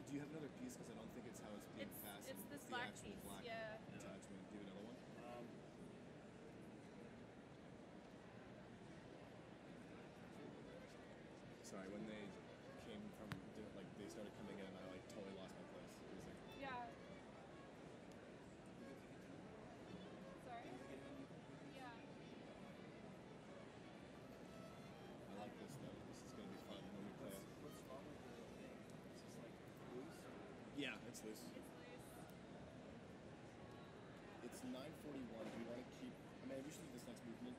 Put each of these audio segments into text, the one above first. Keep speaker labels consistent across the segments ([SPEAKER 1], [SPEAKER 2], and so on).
[SPEAKER 1] Do you have another piece? Because I don't think it's how it's being fastened.
[SPEAKER 2] It's this
[SPEAKER 1] the
[SPEAKER 2] black
[SPEAKER 1] actual
[SPEAKER 2] piece.
[SPEAKER 1] black attachment. Do another one. Sorry, when they came from, like, they started coming in, and I like totally lost my place. It was like,
[SPEAKER 2] yeah. Sorry. Yeah.
[SPEAKER 1] I like this though. This is gonna be fun when we play.
[SPEAKER 3] What's wrong with the thing? It's just like loose?
[SPEAKER 1] Yeah, it's loose.
[SPEAKER 2] It's loose.
[SPEAKER 1] It's 9:41. Do we want to keep? I mean, we should do this next movement.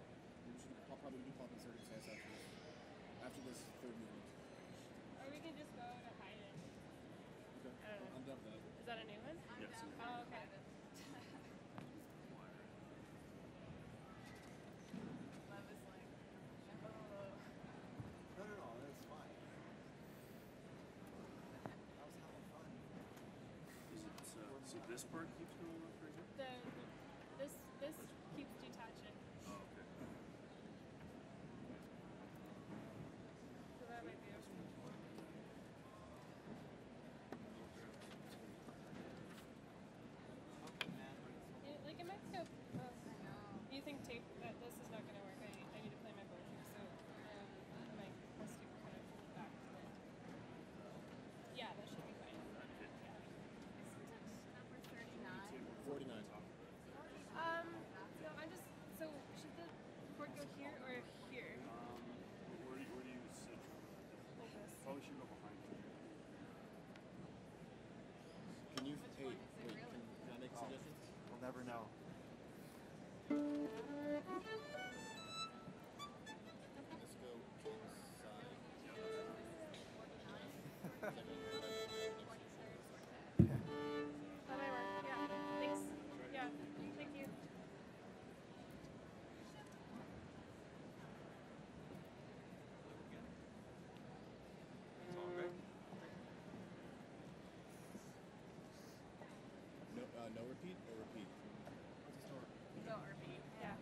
[SPEAKER 1] We should probably do pop in circumstance after this. After this third movement.
[SPEAKER 2] Or we can just go to hide it.
[SPEAKER 1] Okay.
[SPEAKER 2] I don't know.
[SPEAKER 1] I'm done with that.
[SPEAKER 2] Is that a new one?
[SPEAKER 4] Yes.
[SPEAKER 2] Oh, okay.
[SPEAKER 5] Love is like,
[SPEAKER 3] No, that's fine. I was having fun.
[SPEAKER 4] So this part keeps going up right here?
[SPEAKER 2] This keeps detaching.
[SPEAKER 4] Oh, okay.
[SPEAKER 2] So that might be like it might go. You think tape that this is not going to work? I need to play my board here, so I might have to kind of back to it. Yeah, that should be fine.
[SPEAKER 5] number 39.
[SPEAKER 1] 49.
[SPEAKER 2] No, I'm just. So should the board go here or here?
[SPEAKER 4] Where do you sit?
[SPEAKER 2] Like this.
[SPEAKER 4] Probably should go behind you.
[SPEAKER 1] Can you? Hey, wait. Can I make a suggestion?
[SPEAKER 3] We'll never know.
[SPEAKER 1] Let's go inside.
[SPEAKER 2] That might work. Yeah. Thanks. Yeah. Thank you.
[SPEAKER 4] It's all good.
[SPEAKER 1] No repeat or repeat?
[SPEAKER 5] Go RP.
[SPEAKER 2] Yeah.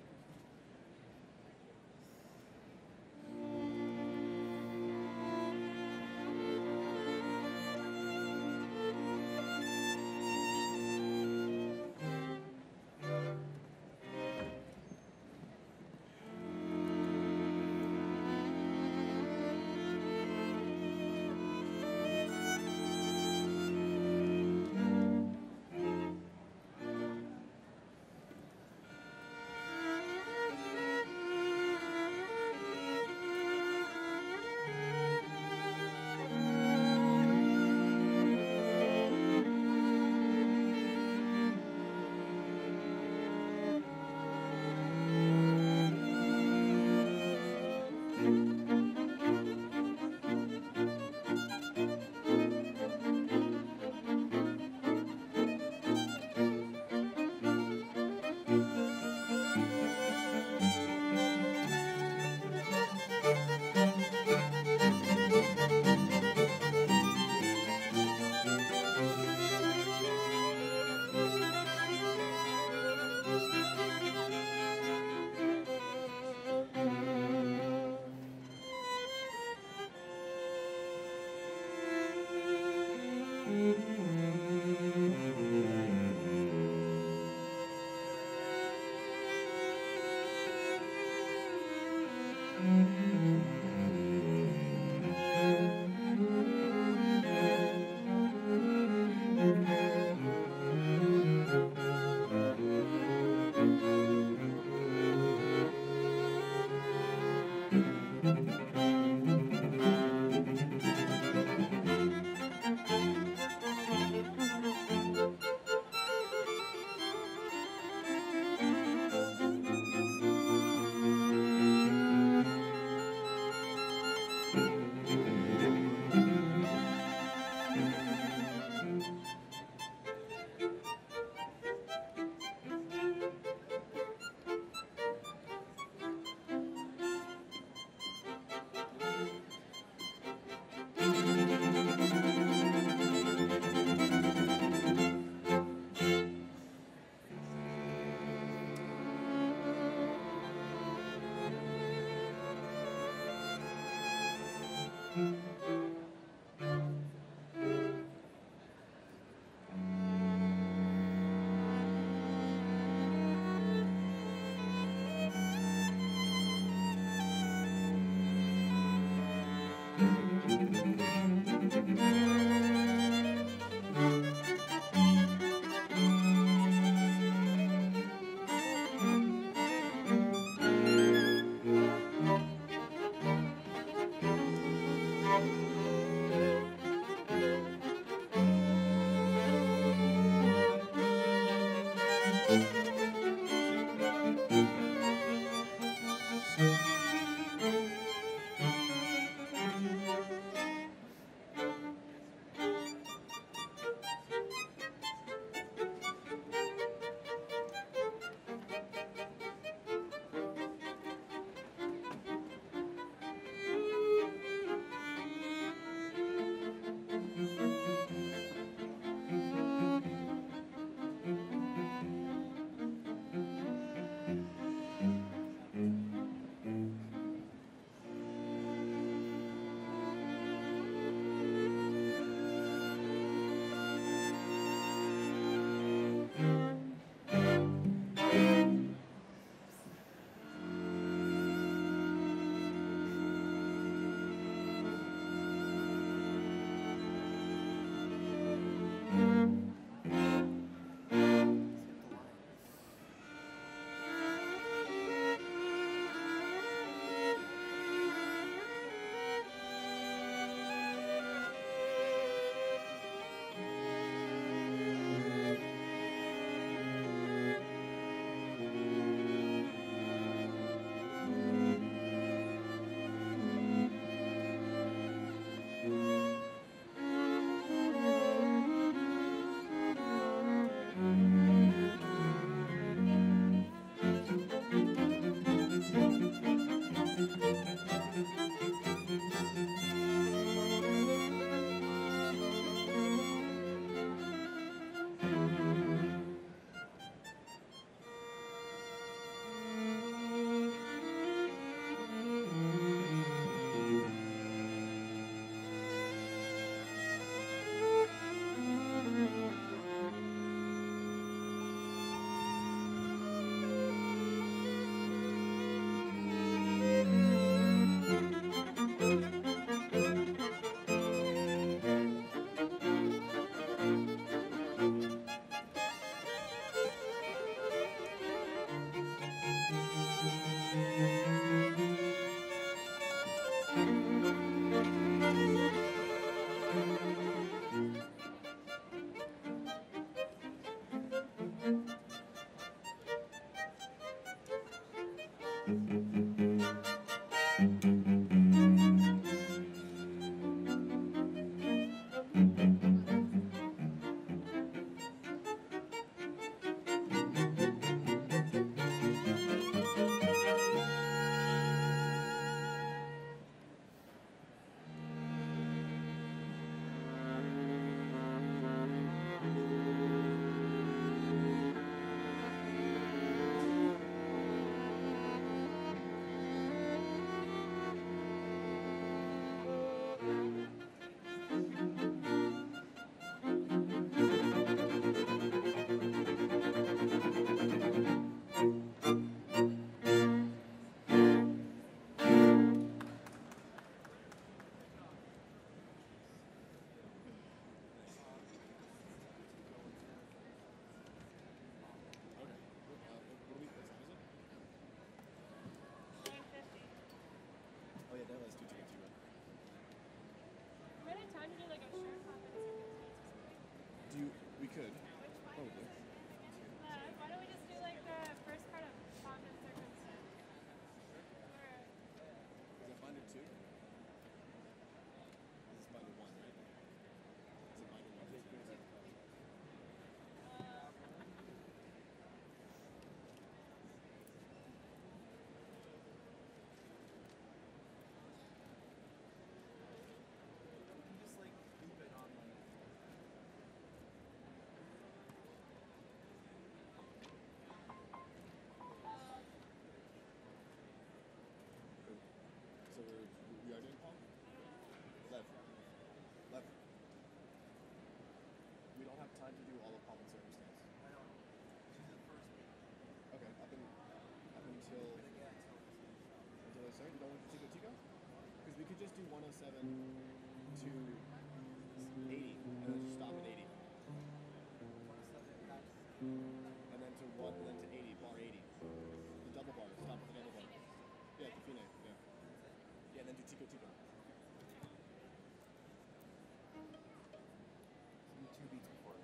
[SPEAKER 1] We could. Probably.
[SPEAKER 2] Why don't we just do like the first part of pomp and circumstance? Or,
[SPEAKER 1] Is it binder 2? This is binder 1, right? Is it binder 1?
[SPEAKER 3] We can just like loop it on like.
[SPEAKER 1] So we are doing palm? Left. Left. We don't have time to do all of palm and circumstance.
[SPEAKER 3] I don't. She's the first week.
[SPEAKER 1] Okay, up until
[SPEAKER 3] We're gonna get until this is up.
[SPEAKER 1] until I start. You don't want to Tico Tico? Because we could just do 107 to 80 and then just stop at 80.
[SPEAKER 3] 107, that's
[SPEAKER 1] And then to 1 and then to 80, bar 80. The double bar, stop at the double bar. Yeah, the fine, yeah. Yeah, and then do Tico Tico.
[SPEAKER 3] two beats before.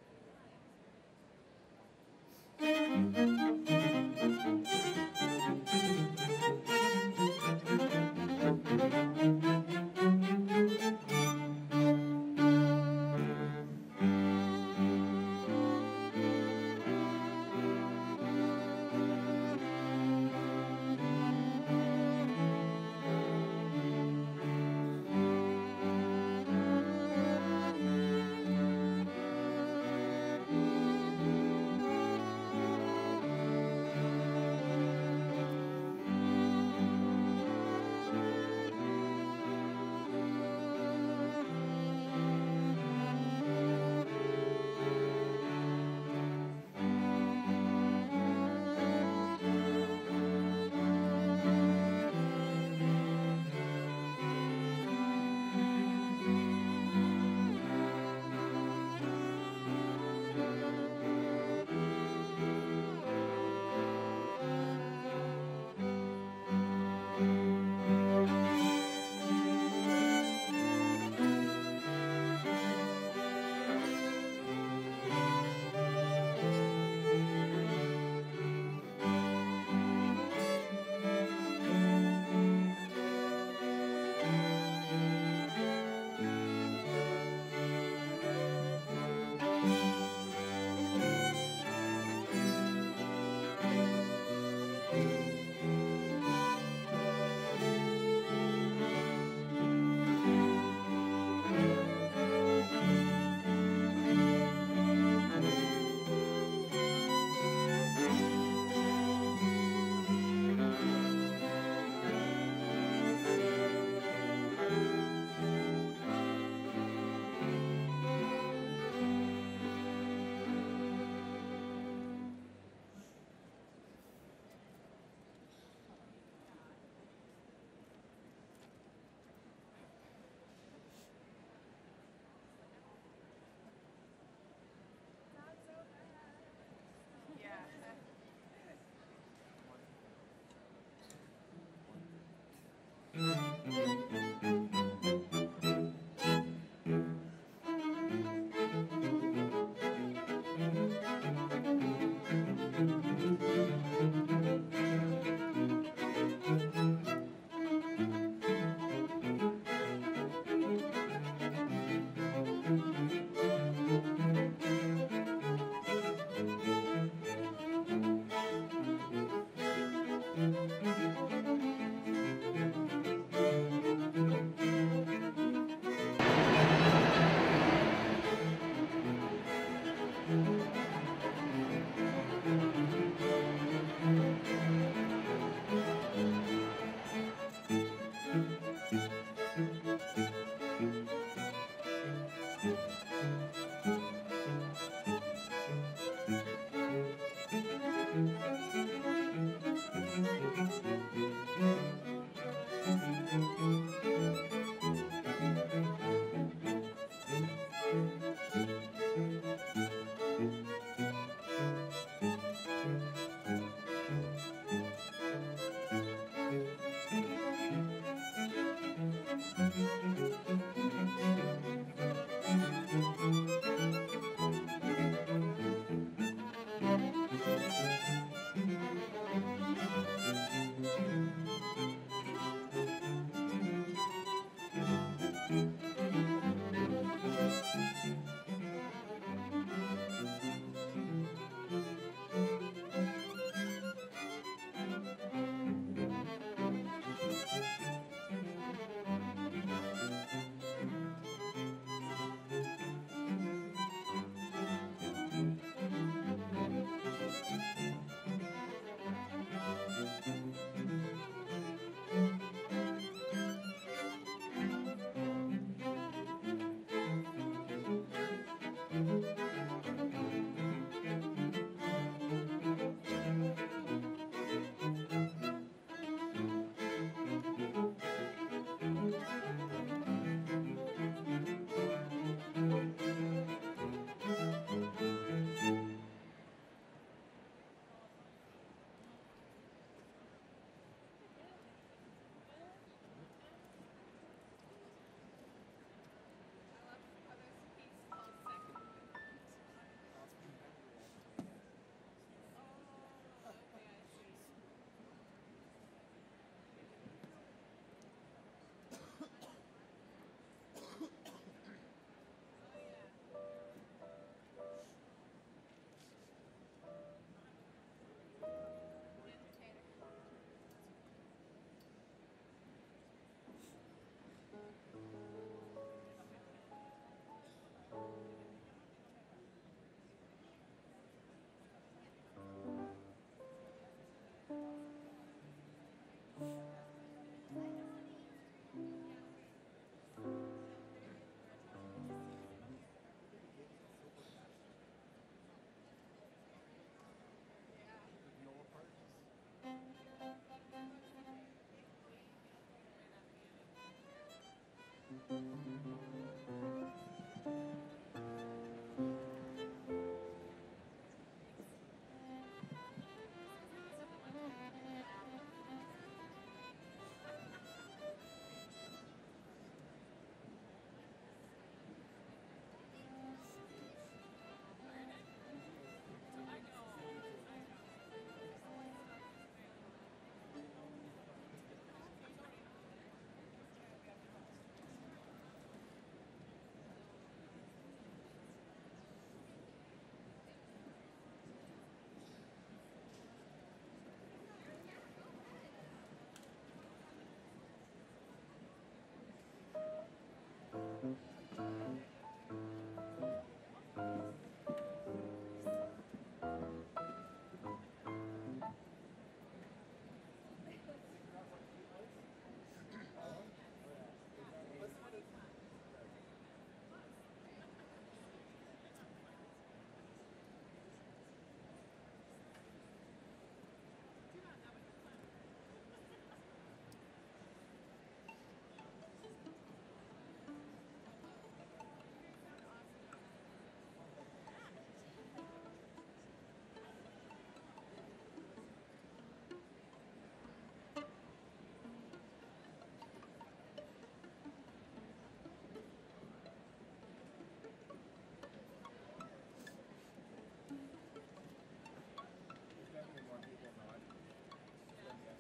[SPEAKER 1] There's definitely more people not than yesterday.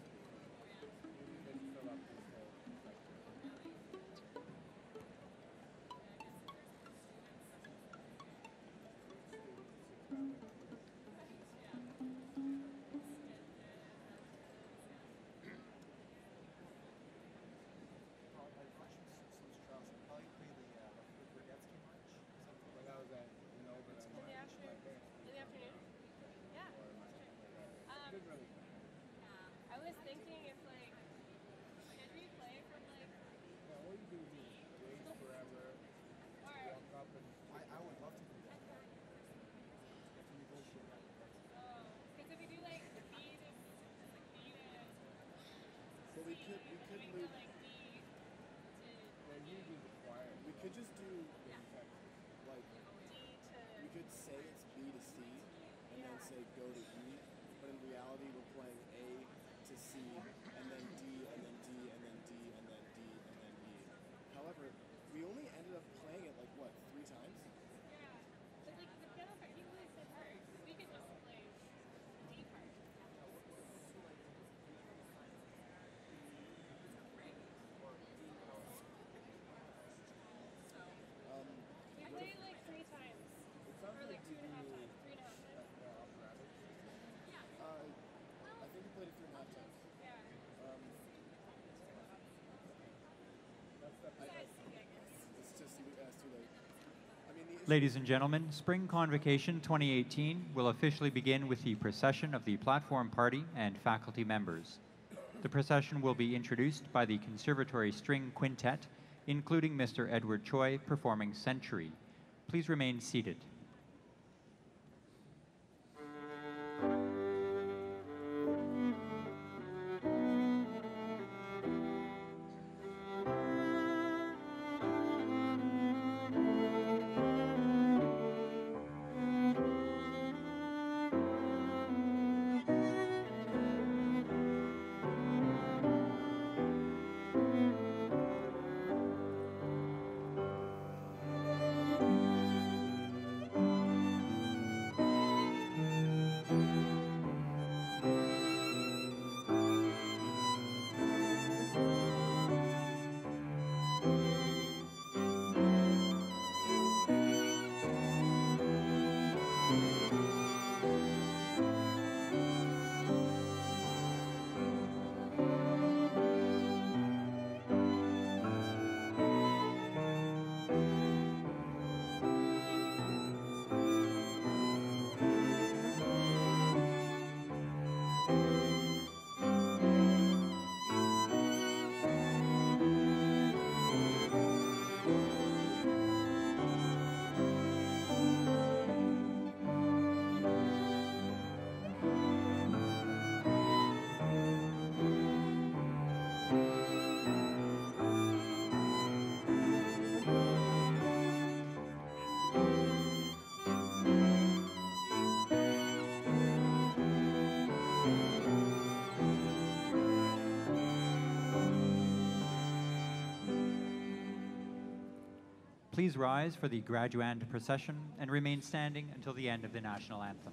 [SPEAKER 1] Maybe they fill up this whole sector.
[SPEAKER 3] Probably play the Recipient march.
[SPEAKER 1] When I was at Nova,
[SPEAKER 2] In the afternoon? Yeah.
[SPEAKER 1] didn't really.
[SPEAKER 2] I was thinking if like, should we play from like,
[SPEAKER 1] No, all you do is wait forever,
[SPEAKER 2] or
[SPEAKER 1] walk up and
[SPEAKER 3] I would love to do that. If you negotiate that.
[SPEAKER 2] because if we do like B to
[SPEAKER 1] But we could
[SPEAKER 2] we
[SPEAKER 1] move.
[SPEAKER 2] go like D to
[SPEAKER 1] Well, usually required. We could just do like
[SPEAKER 2] D to
[SPEAKER 1] we could say it's B to C and then say go to E, but in reality we're playing A to C and then D and then D and then D and then D and then E. However, we only ended up playing it like what, 3 times?
[SPEAKER 2] yeah. But like the piano part, he really said hard. We could just play D part. We played like 3 times.
[SPEAKER 1] It sounds
[SPEAKER 2] Or like
[SPEAKER 1] we
[SPEAKER 2] 2.5
[SPEAKER 1] do
[SPEAKER 2] times. 3.5 times.
[SPEAKER 1] more operatic. I think we played it 3.5 times.
[SPEAKER 2] Yeah. Besides C, I guess.
[SPEAKER 1] It's just it's too late. I mean, the issue
[SPEAKER 6] Ladies and gentlemen, Spring Convocation 2018 will officially begin with the procession of the Platform Party and faculty members. The procession will be introduced by the Conservatory String Quintet, including Mr. Edward Choi performing Century. Please remain seated. please rise for the graduand procession and remain standing until the end of the national anthem.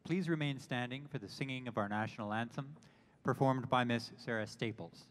[SPEAKER 6] please remain standing for the singing of our national anthem, performed by Miss Sarah Staples.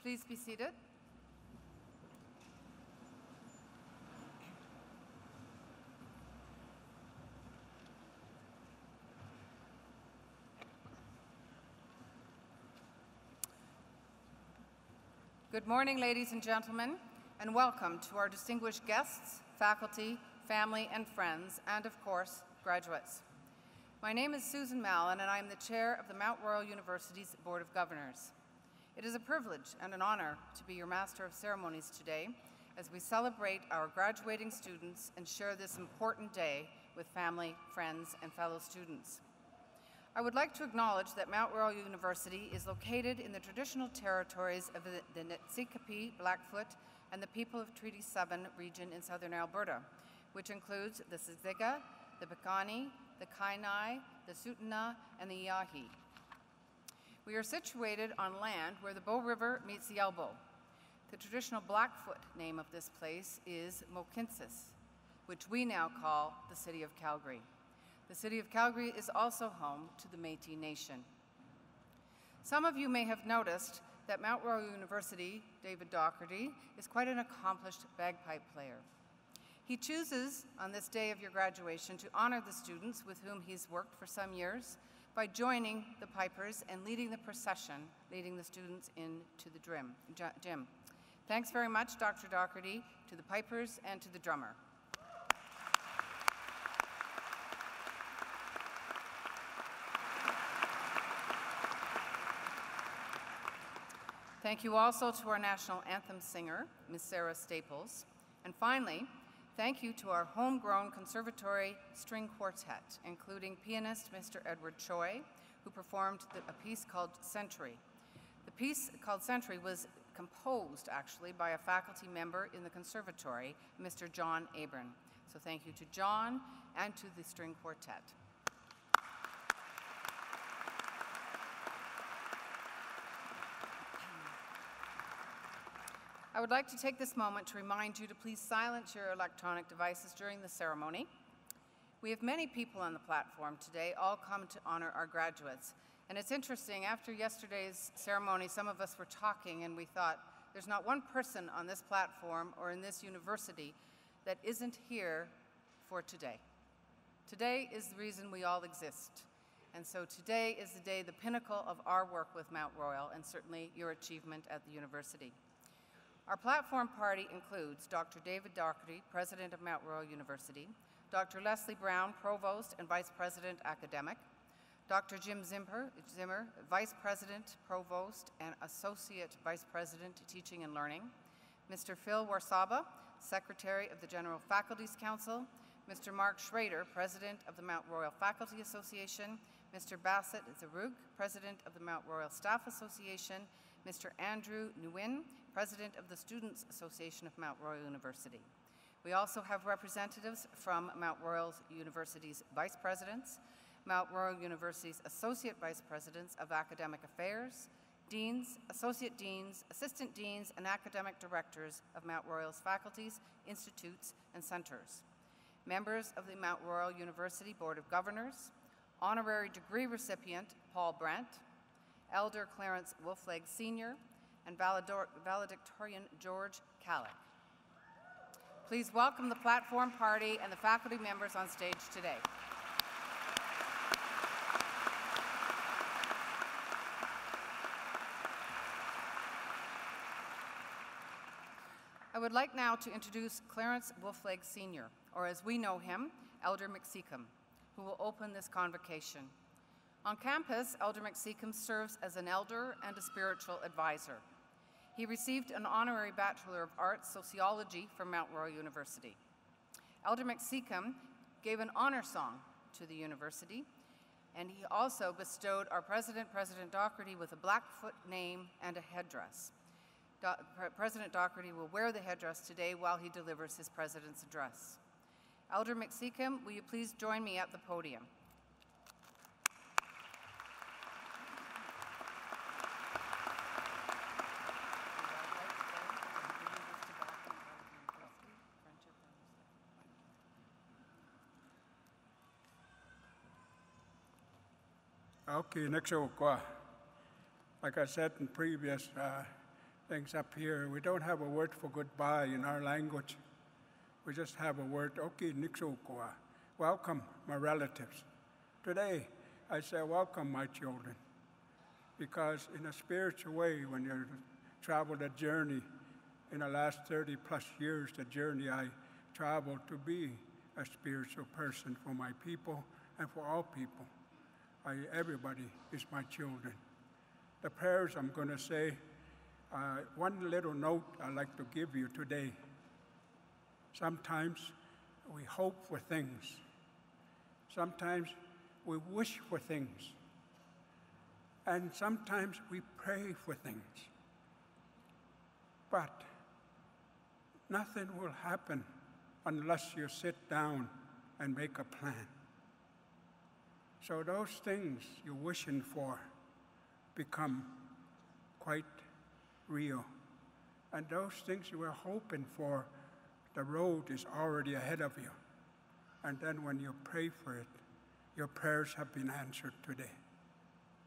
[SPEAKER 7] Please be seated. Good morning, ladies and gentlemen, and welcome to our distinguished guests, faculty, family, and friends, and of course, graduates. My name is Susan Mallon, and I am the chair of the Mount Royal University's Board of Governors. It is a privilege and an honor to be your Master of Ceremonies today as we celebrate our graduating students and share this important day with family, friends, and fellow students. I would like to acknowledge that Mount Royal University is located in the traditional territories of the Niitsitapi, Blackfoot, and the people of Treaty 7 region in southern Alberta, which includes the Siksika, the Piikani, the Kainai, the Tsuut'ina, and the Iahi. We are situated on land where the Bow River meets the Elbow. The traditional Blackfoot name of this place is Mohkinstsis, which we now call the City of Calgary. The City of Calgary is also home to the Métis Nation. Some of you may have noticed that Mount Royal University, David Doherty, is quite an accomplished bagpipe player. He chooses, on this day of your graduation, to honor the students with whom he's worked for some years by joining the pipers and leading the procession, leading the students into the gym. Thanks very much, Dr. Doherty, to the pipers and to the drummer. Thank you also to our national anthem singer, Ms. Sarah Staples. And finally, thank you to our homegrown conservatory string quartet, including pianist Mr. Edward Choi, who performed a piece called Century. The piece called Century was composed, actually, by a faculty member in the conservatory, Mr. John Abram. So thank you to John and to the string quartet. I would like to take this moment to remind you to please silence your electronic devices during the ceremony. We have many people on the platform today, all come to honor our graduates. And it's interesting, after yesterday's ceremony, some of us were talking and we thought, there's not one person on this platform or in this university that isn't here for today. Today is the reason we all exist. And so today is the day, the pinnacle of our work with Mount Royal, and certainly your achievement at the university. Our platform party includes Dr. David Doherty, President of Mount Royal University, Dr. Leslie Brown, Provost and Vice President Academic, Dr. Jim Zimmer, Vice President, Provost, and Associate Vice President, Teaching and Learning, Mr. Phil Warsaba, Secretary of the General Faculties Council, Mr. Mark Schrader, President of the Mount Royal Faculty Association, Mr. Bassett Zarug, President of the Mount Royal Staff Association, Mr. Andrew Nguyen, President of the Students Association of Mount Royal University. We also have representatives from Mount Royal University's Vice Presidents, Mount Royal University's Associate Vice Presidents of Academic Affairs, Deans, Associate Deans, Assistant Deans, and Academic Directors of Mount Royal's faculties, institutes, and centers. Members of the Mount Royal University Board of Governors, Honorary Degree Recipient Paul Brandt, Elder Clarence Wolfleg Sr., and Valedictorian George Kallick. Please welcome the platform party and the faculty members on stage today. I would like now to introduce Clarence Wolfleg Sr., or as we know him, Elder McSeacom, who will open this convocation. On campus, Elder McSeacom serves as an elder and a spiritual advisor. He received an honorary Bachelor of Arts Sociology from Mount Royal University. Elder McSeacom gave an honor song to the university, and he also bestowed our President, President Doherty, with a Blackfoot name and a headdress. President Doherty will wear the headdress today while he delivers his President's address. Elder McSeacom, will you please join me at the podium?
[SPEAKER 8] Okay, next one. Like I said in previous things up here, we don't have a word for goodbye in our language. We just have a word, okay, nixokwa. Welcome, my relatives. Today, I say welcome, my children, because in a spiritual way, when you traveled a journey in the last 30 plus years, the journey I traveled to be a spiritual person for my people and for all people. Everybody is my children. The prayers I'm going to say, one little note I'd like to give you today. Sometimes we hope for things. Sometimes we wish for things. And sometimes we pray for things. But nothing will happen unless you sit down and make a plan. So those things you're wishing for become quite real. And those things you were hoping for, the road is already ahead of you. And then when you pray for it, your prayers have been answered today.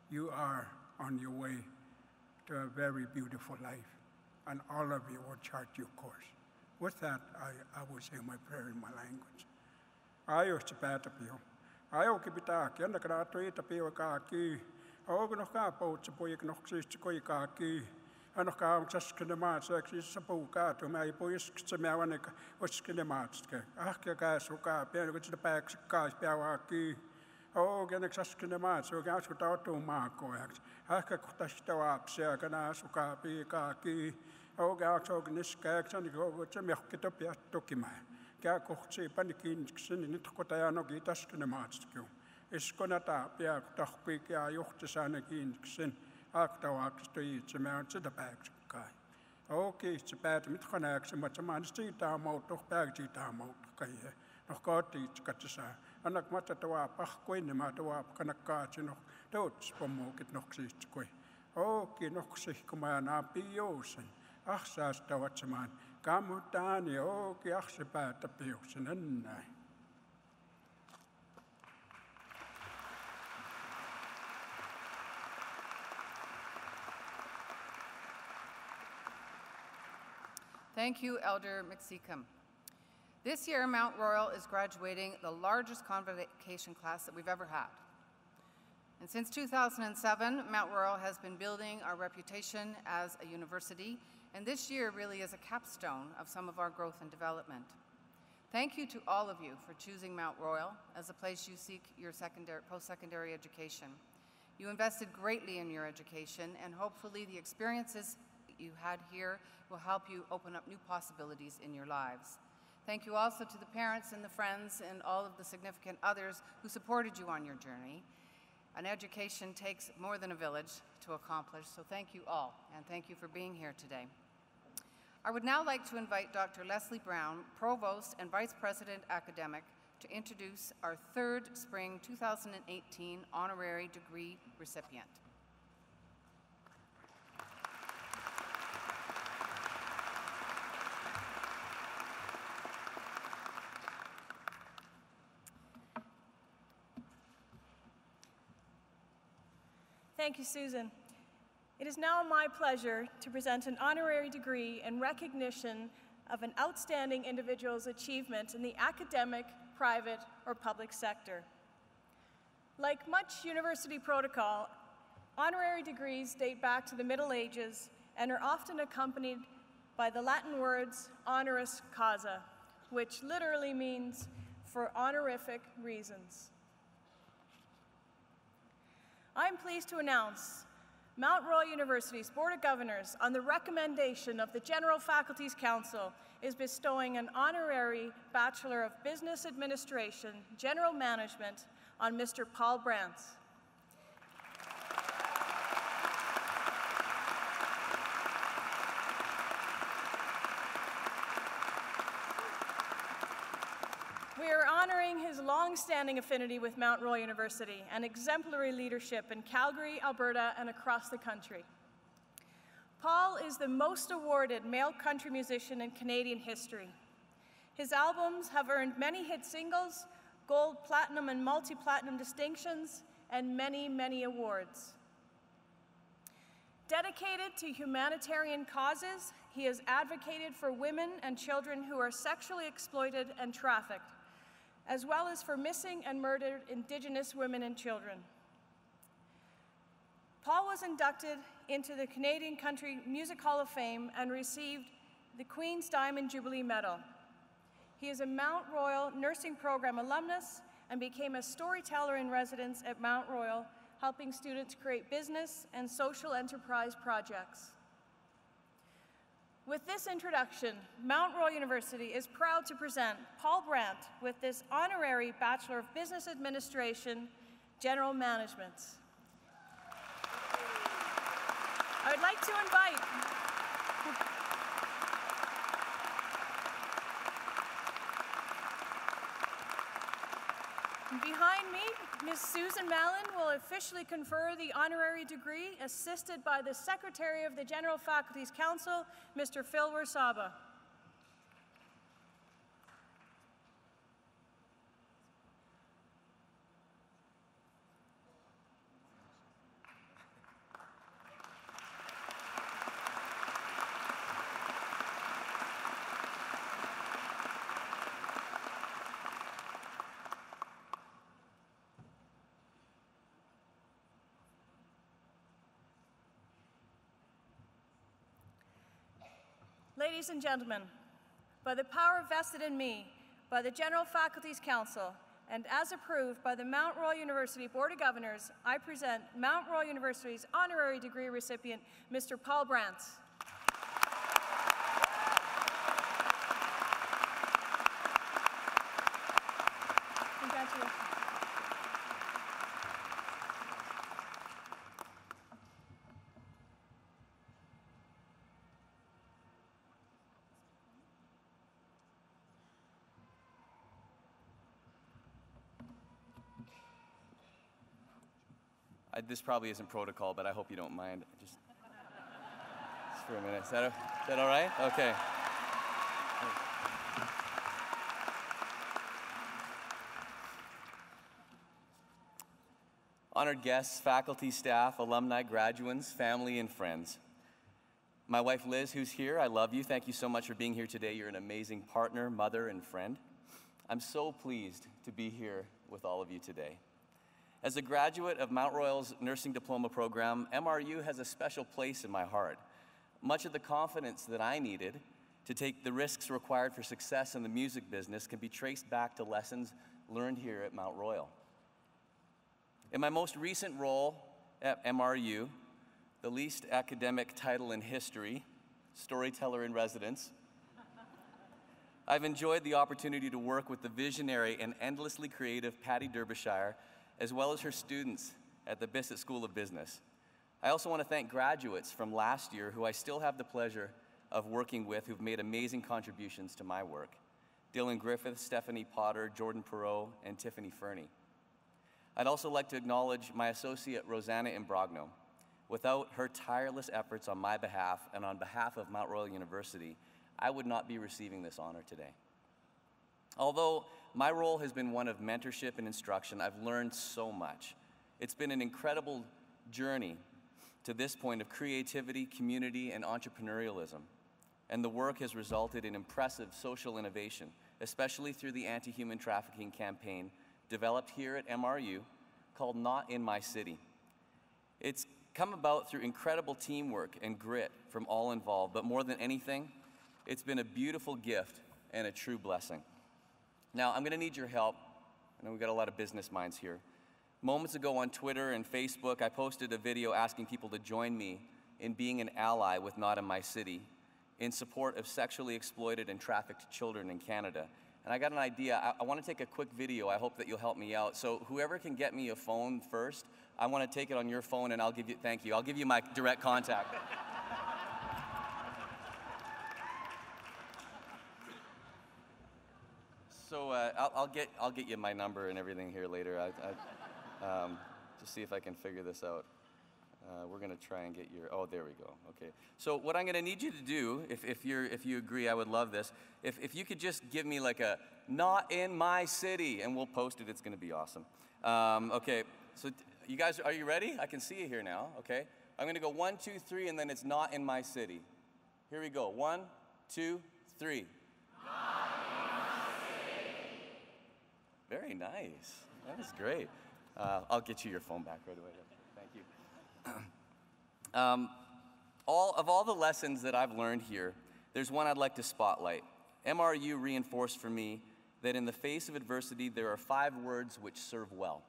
[SPEAKER 8] You are on your way to a very beautiful life, and all of you will chart your course. With that, I will say my prayer in my language. Ayos tapio. Ayo kibitaki, anda kana to tapio kaki. Ogo ka po tsapoy knoksis tskoy kaki. Ano ka ang saskinamat sa sapo ka to may pois ksamawan ka waskinamat ka. Ka suka pero ko the pack ka piawaki. Oh, ganak saskinamat so gas ko to mako. Ka kutashtawa psia kana suka pi kaki. Oh, gas og niska san go tsamyak kitopia tokima. Ka kohtsi panikin ksin nit kotayano gitaskinamat ko. Iskonata pia tahpi ka yohtisanakin ksin. Aktawaks to eat some out to the bags of Kai. Okay, it's a bad mitkonax and much a man street arm out of bags arm out Kai. No got each catches and like much at the wap, queen the matter up, canacats and dots for moket noxis to quay. Okay, noxis command up be yours and achsas to what's a man. Come down, okay, achsabat the pills and
[SPEAKER 7] Thank you, Elder McSeacom. This year, Mount Royal is graduating the largest convocation class that we've ever had. And since 2007, Mount Royal has been building our reputation as a university, and this year really is a capstone of some of our growth and development. Thank you to all of you for choosing Mount Royal as a place you seek your post-secondary education. You invested greatly in your education, and hopefully the experiences that you had here will help you open up new possibilities in your lives. Thank you also to the parents and the friends and all of the significant others who supported you on your journey. An education takes more than a village to accomplish, so thank you all, and thank you for being here today. I would now like to invite Dr. Leslie Brown, Provost and Vice President Academic, to introduce our third Spring 2018 Honorary Degree recipient.
[SPEAKER 9] Thank you, Susan. It is now my pleasure to present an honorary degree in recognition of an outstanding individual's achievement in the academic, private, or public sector. Like much university protocol, honorary degrees date back to the Middle Ages and are often accompanied by the Latin words honoris causa, which literally means for honorific reasons. I am pleased to announce Mount Royal University's Board of Governors, on the recommendation of the General Faculties Council, is bestowing an honorary Bachelor of Business Administration, General Management on Mr. Paul Brantz. We are honoring his long-standing affinity with Mount Royal University and exemplary leadership in Calgary, Alberta, and across the country. Paul is the most awarded male country musician in Canadian history. His albums have earned many hit singles, gold, platinum, and multi-platinum distinctions, and many, many awards. Dedicated to humanitarian causes, he has advocated for women and children who are sexually exploited and trafficked, as well as for missing and murdered Indigenous women and children. Paul was inducted into the Canadian Country Music Hall of Fame and received the Queen's Diamond Jubilee Medal. He is a Mount Royal Nursing Program alumnus and became a storyteller in residence at Mount Royal, helping students create business and social enterprise projects. With this introduction, Mount Royal University is proud to present Paul Brant with this honorary Bachelor of Business Administration, General Management. I would like to invite behind me, Ms. Susan Mallon will officially confer the honorary degree, assisted by the Secretary of the General Faculties Council, Mr. Phil Wersaba. Ladies and gentlemen, by the power vested in me by the General Faculties Council and as approved by the Mount Royal University Board of Governors, I present Mount Royal University's honorary degree recipient, Mr. Paul Brantz. Congratulations.
[SPEAKER 10] This probably isn't protocol, but I hope you don't mind. Just for a minute. Is that all right? Okay. Honored guests, faculty, staff, alumni, graduates, family, and friends. My wife Liz, who's here, I love you. Thank you so much for being here today. You're an amazing partner, mother, and friend. I'm so pleased to be here with all of you today. As a graduate of Mount Royal's Nursing Diploma Program, MRU has a special place in my heart. Much of the confidence that I needed to take the risks required for success in the music business can be traced back to lessons learned here at Mount Royal. In my most recent role at MRU, the least academic title in history, storyteller in residence. I've enjoyed the opportunity to work with the visionary and endlessly creative Patty Derbyshire, as well as her students at the Bissett School of Business. I also want to thank graduates from last year who I still have the pleasure of working with, who've made amazing contributions to my work. Dylan Griffith, Stephanie Potter, Jordan Perot, and Tiffany Fernie. I'd also like to acknowledge my associate, Rosanna Imbrogno. Without her tireless efforts on my behalf and on behalf of Mount Royal University, I would not be receiving this honor today. Although my role has been one of mentorship and instruction, I've learned so much. It's been an incredible journey to this point of creativity, community, and entrepreneurialism. And the work has resulted in impressive social innovation, especially through the anti-human trafficking campaign developed here at MRU called Not in My City. It's come about through incredible teamwork and grit from all involved, but more than anything, it's been a beautiful gift and a true blessing. Now, I'm gonna need your help. I know we've got a lot of business minds here. Moments ago on Twitter and Facebook, I posted a video asking people to join me in being an ally with Not in My City in support of sexually exploited and trafficked children in Canada. And I got an idea. I want to take a quick video. I hope that you'll help me out. So whoever can get me a phone first, I want to take it on your phone and I'll give you, thank you. I'll give you my direct contact. So I'll get you my number and everything here later. Just see if I can figure this out. We're gonna try and get your, oh, there we go, okay. So what I'm gonna need you to do, if you agree, I would love this, if you could just give me like a, Not in My City, and we'll post it, it's gonna be awesome. Okay, so you guys, are you ready? I can see you here now, okay. I'm gonna go 1, 2, 3, and then it's Not in My City. Here we go, 1, 2, 3. Not in my city. Very nice, that was great. I'll get you your phone back right away. Thank you. All the lessons that I've learned here, there's one I'd like to spotlight. MRU reinforced for me that in the face of adversity, there are 5 words which serve well.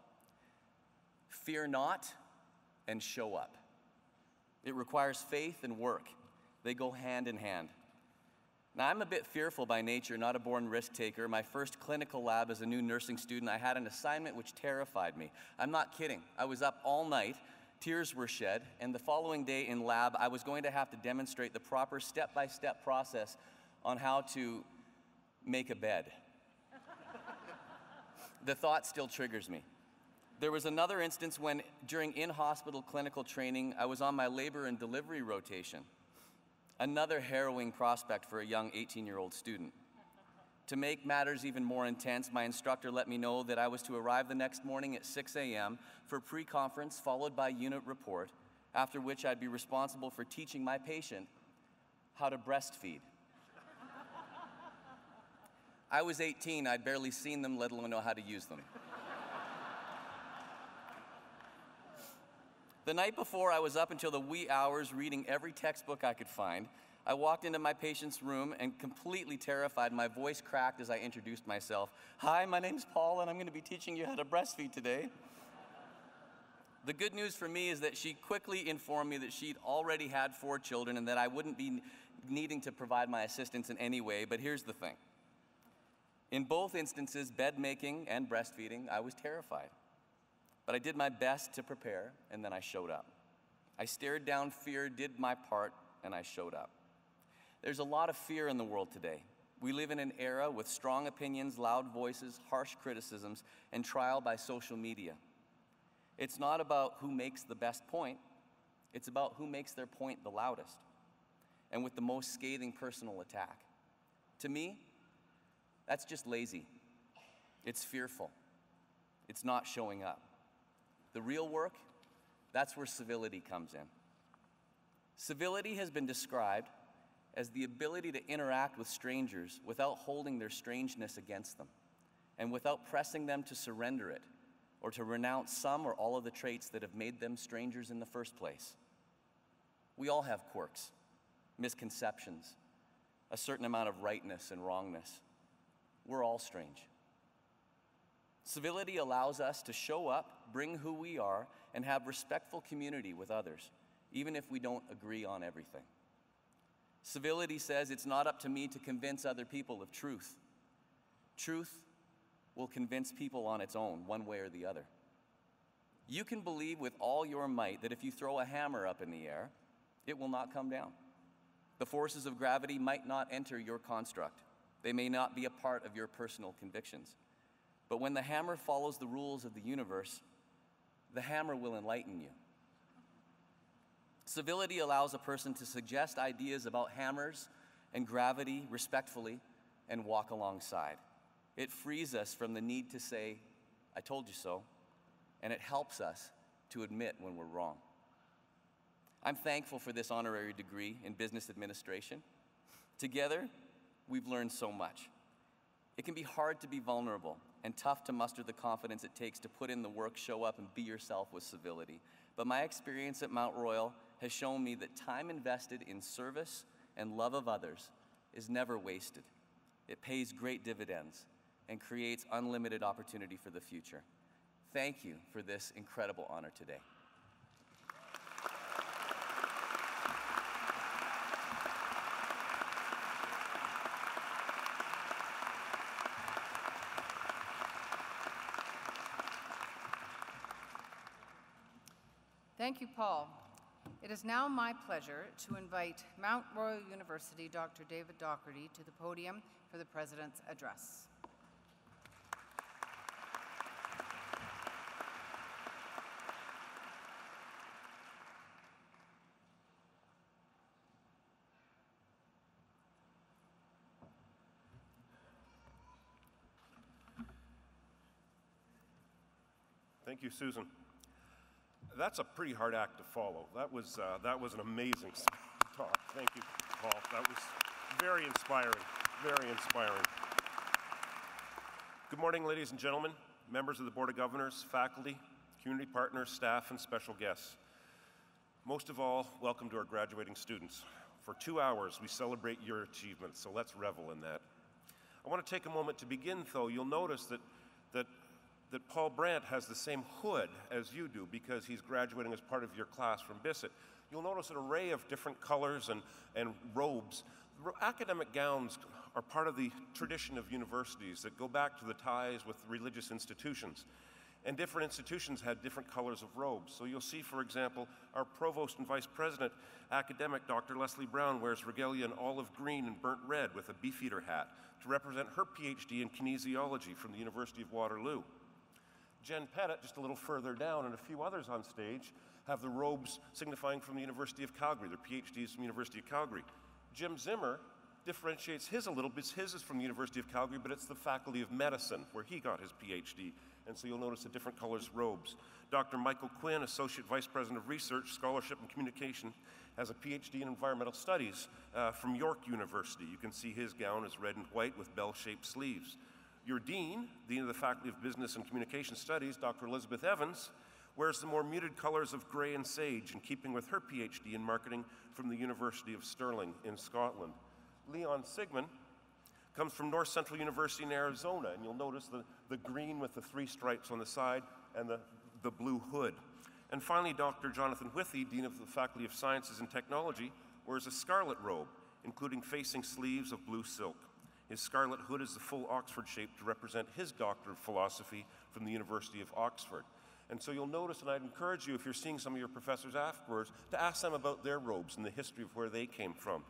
[SPEAKER 10] Fear not and show up. It requires faith and work. They go hand in hand. Now, I'm a bit fearful by nature, not a born risk taker. My first clinical lab as a new nursing student, I had an assignment which terrified me. I'm not kidding. I was up all night, tears were shed, and the following day in lab, I was going to have to demonstrate the proper step-by-step process on how to make a bed. The thought still triggers me. There was another instance when, during in-hospital clinical training, I was on my labor and delivery rotation. Another harrowing prospect for a young 18-year-old student. To make matters even more intense, my instructor let me know that I was to arrive the next morning at 6 a.m. for pre-conference, followed by unit report, after which I'd be responsible for teaching my patient how to breastfeed. I was 18, I'd barely seen them, let alone know how to use them. The night before, I was up until the wee hours reading every textbook I could find. I walked into my patient's room and completely terrified, my voice cracked as I introduced myself. Hi, my name's Paul and I'm gonna be teaching you how to breastfeed today. The good news for me is that she quickly informed me that she'd already had 4 children and that I wouldn't be needing to provide my assistance in any way, but here's the thing. In both instances, bed making and breastfeeding, I was terrified. But I did my best to prepare, and then I showed up. I stared down fear, did my part, and I showed up. There's a lot of fear in the world today. We live in an era with strong opinions, loud voices, harsh criticisms, and trial by social media. It's not about who makes the best point, it's about who makes their point the loudest, and with the most scathing personal attack. To me, that's just lazy. It's fearful. It's not showing up. The real work, that's where civility comes in. Civility has been described as the ability to interact with strangers without holding their strangeness against them, and without pressing them to surrender it, or to renounce some or all of the traits that have made them strangers in the first place. We all have quirks, misconceptions, a certain amount of rightness and wrongness. We're all strange. Civility allows us to show up, bring who we are, and have respectful community with others. even if we don't agree on everything. Civility says it's not up to me to convince other people of truth. Truth will convince people on its own, one way or the other. You can believe with all your might that if you throw a hammer up in the air, it will not come down. The forces of gravity might not enter your construct. They may not be a part of your personal convictions. But when the hammer follows the rules of the universe, the hammer will enlighten you. Civility allows a person to suggest ideas about hammers and gravity respectfully and walk alongside. It frees us from the need to say, "I told you so," and it helps us to admit when we're wrong. I'm thankful for this honorary degree in business administration. Together, we've learned so much. It can be hard to be vulnerable and tough to muster the confidence it takes to put in the work, show up, and be yourself with civility. But my experience at Mount Royal has shown me that time invested in service and love of others is never wasted. It pays great dividends and creates unlimited opportunity for the future. Thank you for this incredible honor today.
[SPEAKER 7] Thank you, Paul. It is now my pleasure to invite Mount Royal University Dr. David Docherty to the podium for the President's address.
[SPEAKER 11] Thank you, Susan. That's a pretty hard act to follow. That was an amazing talk. Thank you, Paul. That was very inspiring, very inspiring. Good morning, ladies and gentlemen, members of the Board of Governors, faculty, community partners, staff, and special guests. Most of all, welcome to our graduating students. For 2 hours, we celebrate your achievements, so let's revel in that. I want to take a moment to begin, though. You'll notice that Paul Brandt has the same hood as you do because he's graduating as part of your class from Bissett. You'll notice an array of different colors and robes. Academic gowns are part of the tradition of universities that go back to the ties with religious institutions. And different institutions had different colors of robes. So you'll see, for example, our provost and vice president academic, Dr. Leslie Brown, wears regalia in olive green and burnt red with a beefeater hat to represent her PhD in kinesiology from the University of Waterloo. Jen Pettit, just a little further down, and a few others on stage, have the robes signifying from the University of Calgary, their PhDs from the University of Calgary. Jim Zimmer differentiates his a little bit. His is from the University of Calgary, but it's the Faculty of Medicine, where he got his PhD, and so you'll notice the different colors robes. Dr. Michael Quinn, Associate Vice President of Research, Scholarship, and Communication, has a PhD in Environmental Studies from York University. You can see his gown is red and white with bell-shaped sleeves. Your Dean of the Faculty of Business and Communication Studies, Dr. Elizabeth Evans, wears the more muted colors of gray and sage in keeping with her PhD in marketing from the University of Stirling in Scotland. Leon Sigmund comes from North Central University in Arizona, and you'll notice the green with the 3 stripes on the side and the blue hood. And finally, Dr. Jonathan Withy, Dean of the Faculty of Sciences and Technology, wears a scarlet robe, including facing sleeves of blue silk. His scarlet hood is the full Oxford shape to represent his Doctor of Philosophy from the University of Oxford. And so you'll notice, and I'd encourage you, if you're seeing some of your professors afterwards, to ask them about their robes and the history of where they came from.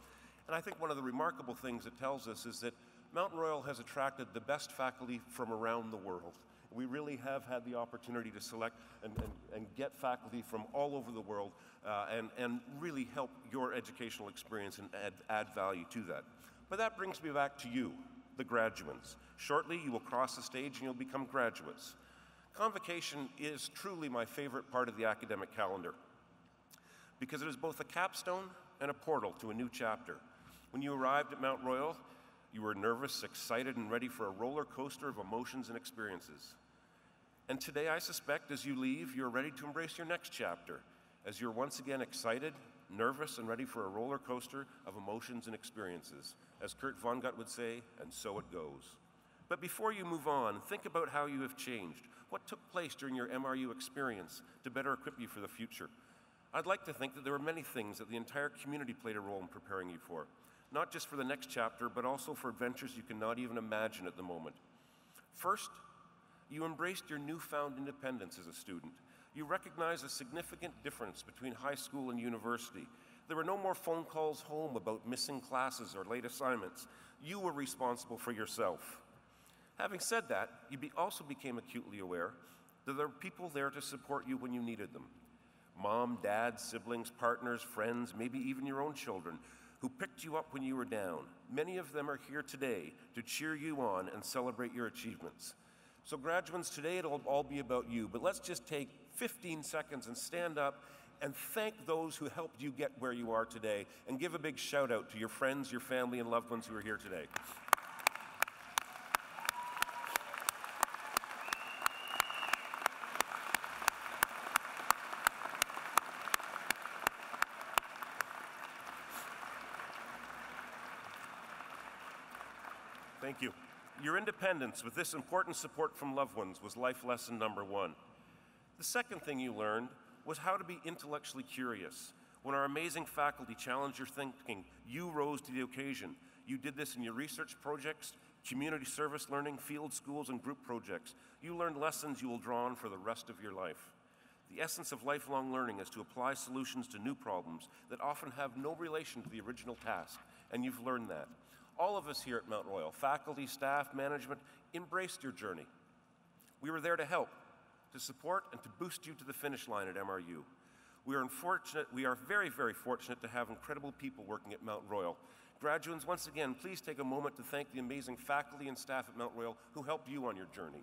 [SPEAKER 11] And I think one of the remarkable things it tells us is that Mount Royal has attracted the best faculty from around the world. We really have had the opportunity to select and get faculty from all over the world and really help your educational experience and add value to that. But that brings me back to you, the graduates. Shortly, you will cross the stage and you'll become graduates. Convocation is truly my favorite part of the academic calendar because it is both a capstone and a portal to a new chapter. When you arrived at Mount Royal, you were nervous, excited, and ready for a roller coaster of emotions and experiences. And today, I suspect, as you leave, you're ready to embrace your next chapter, as you're once again excited, nervous, and ready for a roller coaster of emotions and experiences. As Kurt Vonnegut would say, and so it goes. But before you move on, think about how you have changed. What took place during your MRU experience to better equip you for the future? I'd like to think that there were many things that the entire community played a role in preparing you for, not just for the next chapter, but also for adventures you cannot even imagine at the moment. First, you embraced your newfound independence as a student. You recognized a significant difference between high school and university. There were no more phone calls home about missing classes or late assignments. You were responsible for yourself. Having said that, you also became acutely aware that there were people there to support you when you needed them. Mom, dad, siblings, partners, friends, maybe even your own children, who picked you up when you were down. Many of them are here today to cheer you on and celebrate your achievements. So graduates, today it'll all be about you, but let's just take 15 seconds and stand up and thank those who helped you get where you are today, and give a big shout out to your friends, your family, and loved ones who are here today. Thank you. Your independence with this important support from loved ones was life lesson number one. The second thing you learned was how to be intellectually curious. When our amazing faculty challenged your thinking, you rose to the occasion. You did this in your research projects, community service learning, field schools, and group projects. You learned lessons you will draw on for the rest of your life. The essence of lifelong learning is to apply solutions to new problems that often have no relation to the original task, and you've learned that. All of us here at Mount Royal, faculty, staff, management, embraced your journey. We were there to help, to support, and to boost you to the finish line at MRU. We are very, very fortunate to have incredible people working at Mount Royal. Graduates, once again, please take a moment to thank the amazing faculty and staff at Mount Royal who helped you on your journey.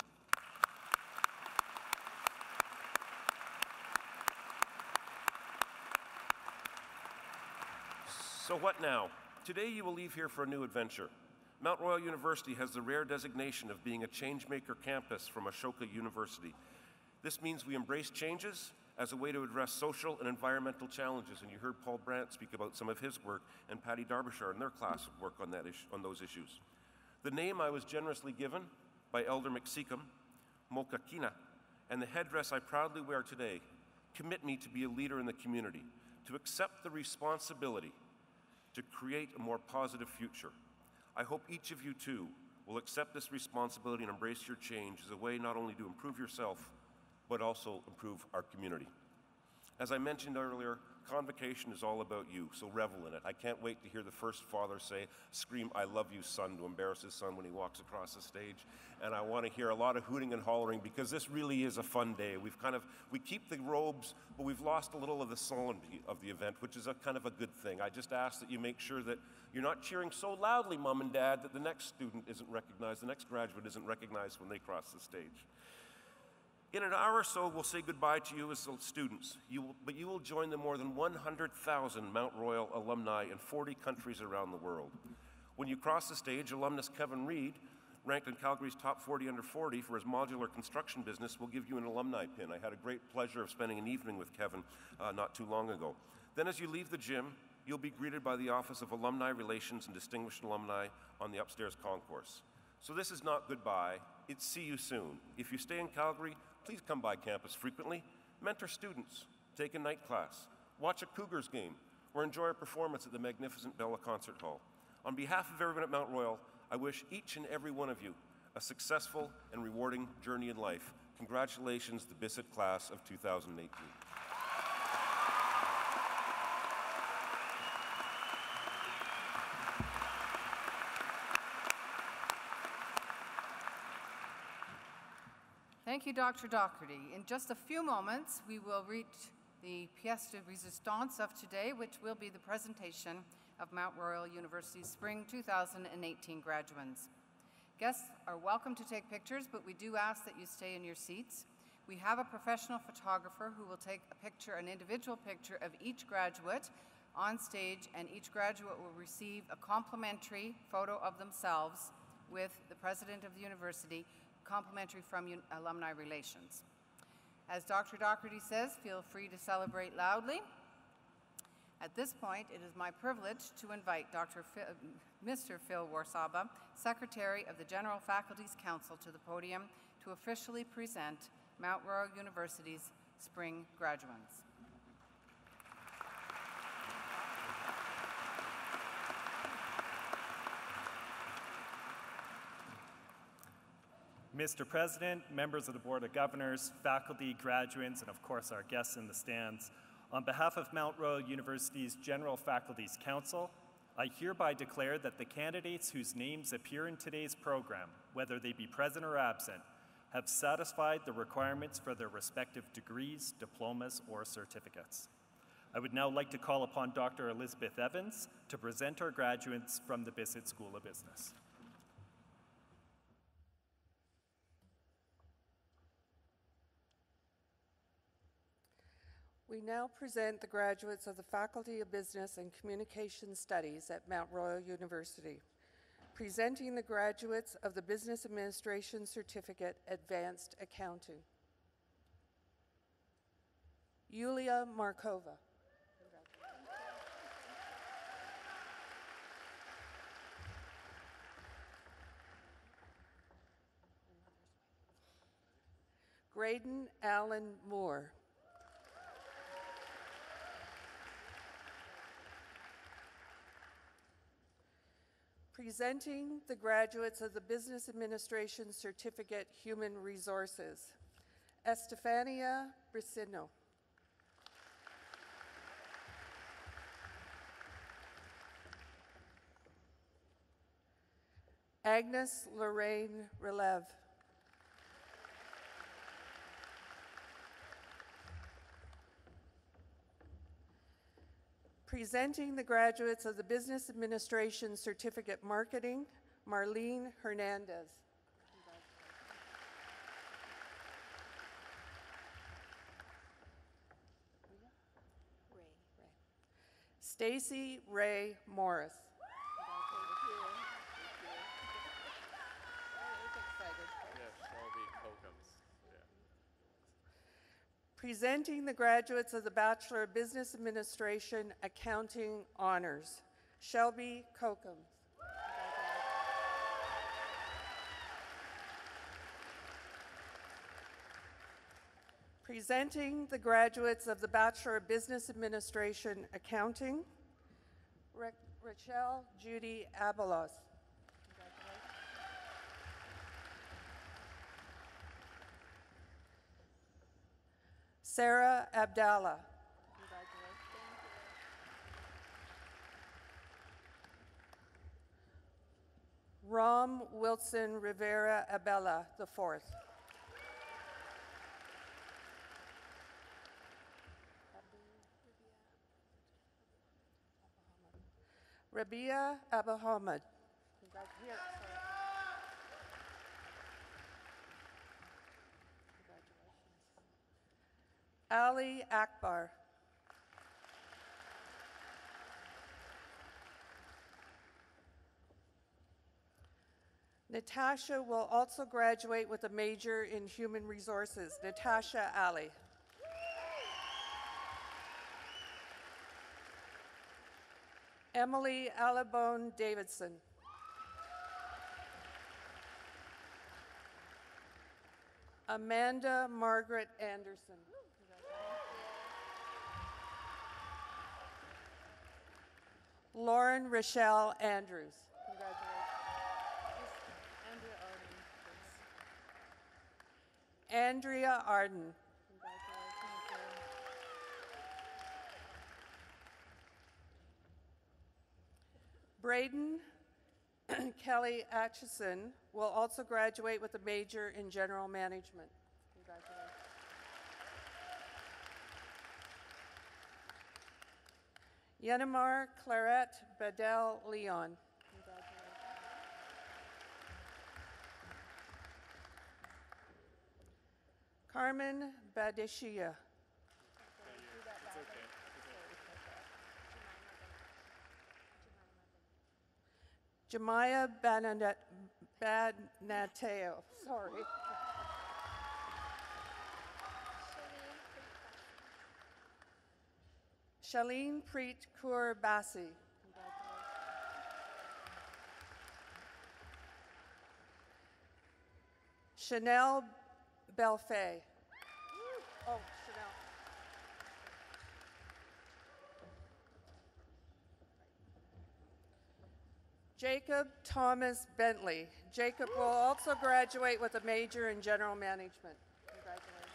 [SPEAKER 11] So what now? Today you will leave here for a new adventure. Mount Royal University has the rare designation of being a changemaker campus from Ashoka University. This means we embrace changes as a way to address social and environmental challenges, and you heard Paul Brandt speak about some of his work, and Patty Darbyshire and their class work on those issues. The name I was generously given by Elder McSeacom, Mokakina, and the headdress I proudly wear today commit me to be a leader in the community, to accept the responsibility to create a more positive future. I hope each of you, too, will accept this responsibility and embrace your change as a way not only to improve yourself, but also improve our community. As I mentioned earlier, Convocation is all about you, so revel in it. I can't wait to hear the first father scream, "I love you, son," to embarrass his son when he walks across the stage. And I want to hear a lot of hooting and hollering, because this really is a fun day. We keep the robes, but we've lost a little of the solemnity of the event, which is a kind of a good thing. I just ask that you make sure that you're not cheering so loudly, Mom and Dad, that the next student isn't recognized, the next graduate isn't recognized when they cross the stage. In an hour or so, we'll say goodbye to you as students, but you will join the more than 100,000 Mount Royal alumni in 40 countries around the world. When you cross the stage, alumnus Kevin Reed, ranked in Calgary's top 40 under 40 for his modular construction business, will give you an alumni pin. I had a great pleasure of spending an evening with Kevin not too long ago. Then as you leave the gym, you'll be greeted by the Office of Alumni Relations and Distinguished Alumni on the upstairs concourse. So this is not goodbye, it's see you soon. If you stay in Calgary, please come by campus frequently, mentor students, take a night class, watch a Cougars game, or enjoy a performance at the magnificent Bella Concert Hall. On behalf of everyone at Mount Royal, I wish each and every one of you a successful and rewarding journey in life. Congratulations, the Bissett class of 2018.
[SPEAKER 7] Thank you, Dr. Doherty. In just a few moments, we will reach the pièce de résistance of today, which will be the presentation of Mount Royal University's Spring 2018 graduates. Guests are welcome to take pictures, but we do ask that you stay in your seats. We have a professional photographer who will take a picture, an individual picture of each graduate on stage, and each graduate will receive a complimentary photo of themselves with the president of the university, complimentary from Alumni Relations. As Dr. Doherty says, feel free to celebrate loudly. At this point, it is my privilege to invite Mr. Phil Warsaba, Secretary of the General Faculty's Council, to the podium to officially present Mount Royal University's spring graduates.
[SPEAKER 12] Mr. President, members of the Board of Governors, faculty, graduates, and of course our guests in the stands, on behalf of Mount Royal University's General Faculty's Council, I hereby declare that the candidates whose names appear in today's program, whether they be present or absent, have satisfied the requirements for their respective degrees, diplomas, or certificates. I would now like to call upon Dr. Elizabeth Evans to present our graduates from the Bissett School of Business.
[SPEAKER 13] We now present the graduates of the Faculty of Business and Communication Studies at Mount Royal University. Presenting the graduates of the Business Administration Certificate, Advanced Accounting. Yulia Markova. Graydon Allen Moore. Presenting the graduates of the Business Administration Certificate, Human Resources, Estefania Bricino. Agnes Lorraine Relev. Presenting the graduates of the Business Administration Certificate Marketing, Marlene Hernandez. Stacy Ray Morris. Presenting the graduates of the Bachelor of Business Administration Accounting Honors, Shelby Kokum. Presenting the graduates of the Bachelor of Business Administration Accounting, Rachel Judy Abelos. Sarah Abdallah. Ram Wilson Rivera Abella, the fourth. Rabia Abahamad. Ali Akbar. Natasha will also graduate with a major in human resources. Natasha Ali. Emily Alabone Davidson. Amanda Margaret Anderson. Lauren Rochelle Andrews. Andrea Arden. Braden Kelly Atchison will also graduate with a major in general management. Yenamar Claret Bedell Leon. Carmen Badishia. Jemiah Badnateo, sorry. Shalene Preet Kaur Bassi. Chanel Belfay. Oh, Chanel. Jacob Thomas Bentley. Jacob will also graduate with a major in general management. Congratulations.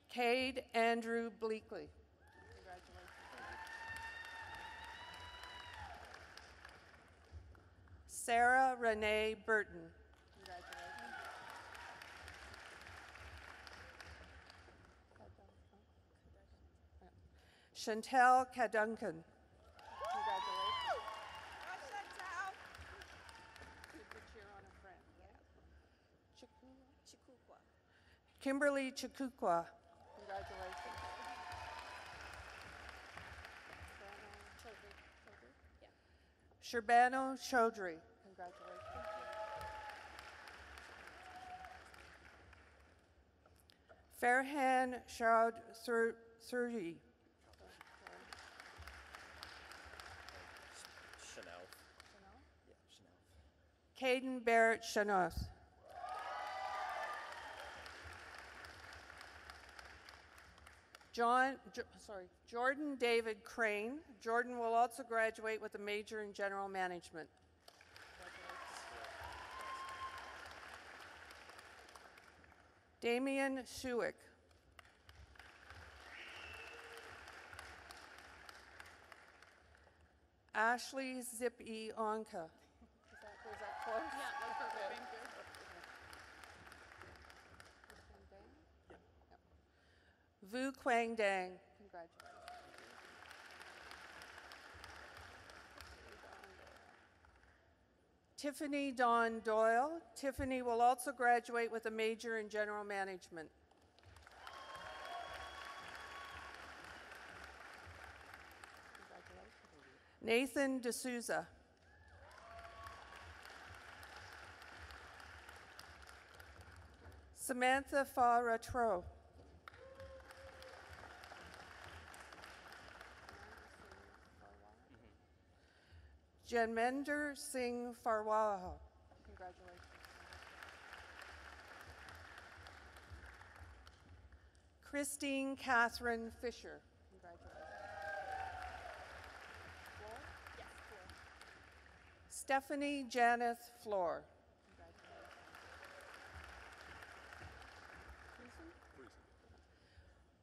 [SPEAKER 13] Cade Andrew Bleakley. Congratulations. Sarah Renee Burton. Congratulations. Chantel Caduncan. Congratulations. Cheer on a friend. Kimberly Chikukwa. Congratulations. Sherbano Chaudhry. Congratulations. Farhan Shaud Surri. Caden Barrett Shanoth. Jordan David Crane. Jordan will also graduate with a major in general management. Damian Shuick. Ashley Zip-E Onka. Was that close?
[SPEAKER 5] Yeah, that's perfect. Thank you.
[SPEAKER 13] Vu Quang Dang. Congratulations. Tiffany Dawn Doyle. Tiffany will also graduate with a major in general management. Nathan D'Souza. Samantha Faratro. Janmender Singh Farwaha. Congratulations. Christine Catherine Fisher. Congratulations. Floor? Yes, Floor. Stephanie Janeth Floor.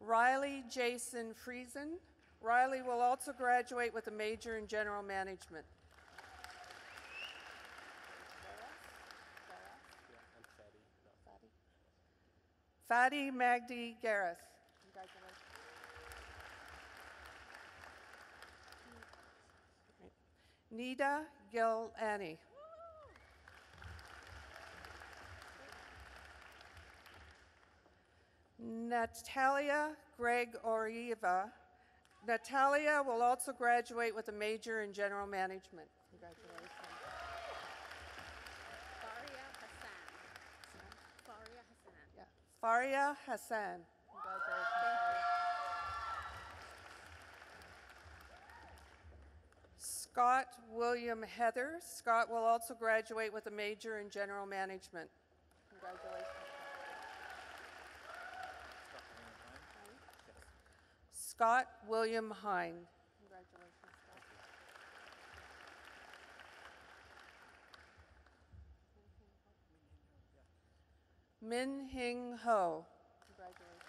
[SPEAKER 13] Riley Jason Friesen. Riley will also graduate with a major in general management. Fadi Magdi Gareth. Congratulations. Nida Gilani. Natalia Gregorieva. Natalia will also graduate with a major in general management. Congratulations.
[SPEAKER 3] Faria Hassan. Faria Hassan.
[SPEAKER 13] Yeah. Faria Hassan. Congratulations. Scott William Heather. Scott will also graduate with a major in general management. Congratulations. Scott William Hine. Congratulations, Scott. Min Hing Ho. Congratulations.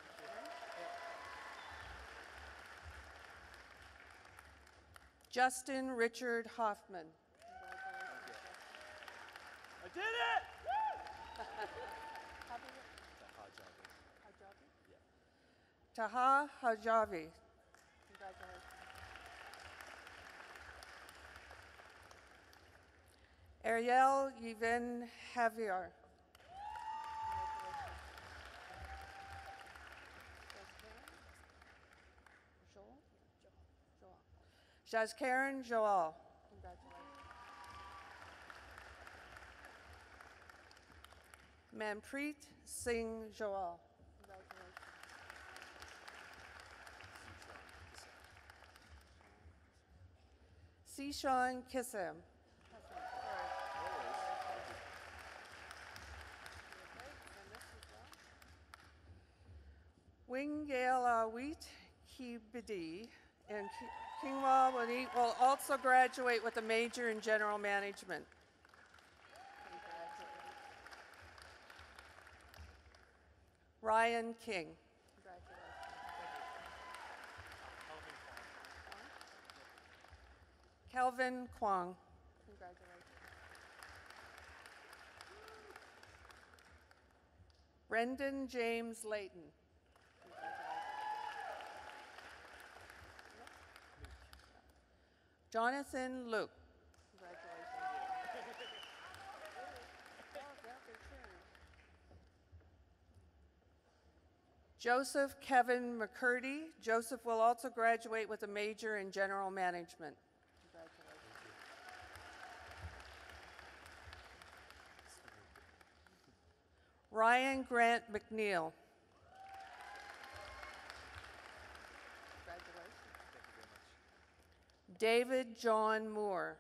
[SPEAKER 13] Justin Richard Hoffman.
[SPEAKER 4] I did it!
[SPEAKER 13] Taha Hajavi. Congratulations. Ariel Yvonne Javier. Jazkaren Joel. Congratulations. Manpreet Singh Joel. Congratulations. Sishan Kissam. Wingale Awit Kibidi and Kingwall will also graduate with a major in general management. Ryan King. Kelvin Kwong. Brendan James Layton. Jonathan Luke. Joseph Kevin McCurdy. Joseph will also graduate with a major in general management. Ryan Grant McNeil. David John Moore.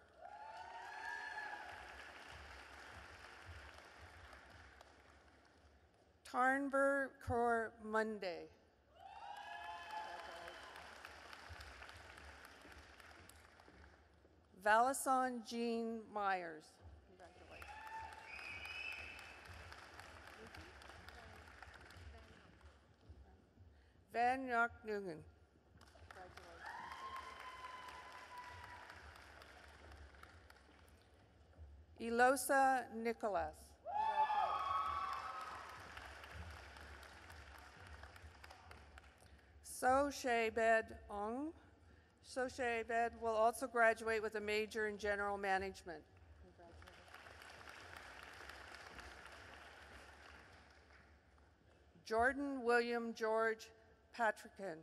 [SPEAKER 13] Tarnber Kaur Monday. Valison Jean Myers. Van Yock Nguyen. Elosa Nicholas. So Shaybed Ong. So Shaybed will also graduate with a major in general management. Jordan William George Patrickin.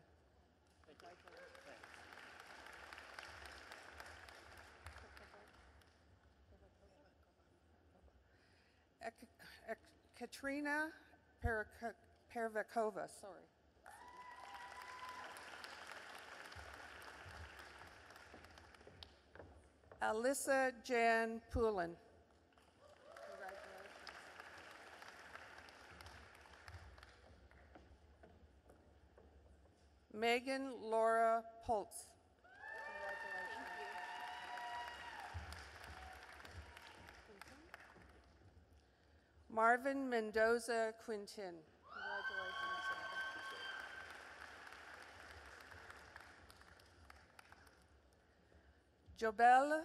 [SPEAKER 13] Katrina Pervikova, sorry. Alyssa Jan Poulin. Megan Laura Poltz. Marvin Mendoza Quintin. Jobel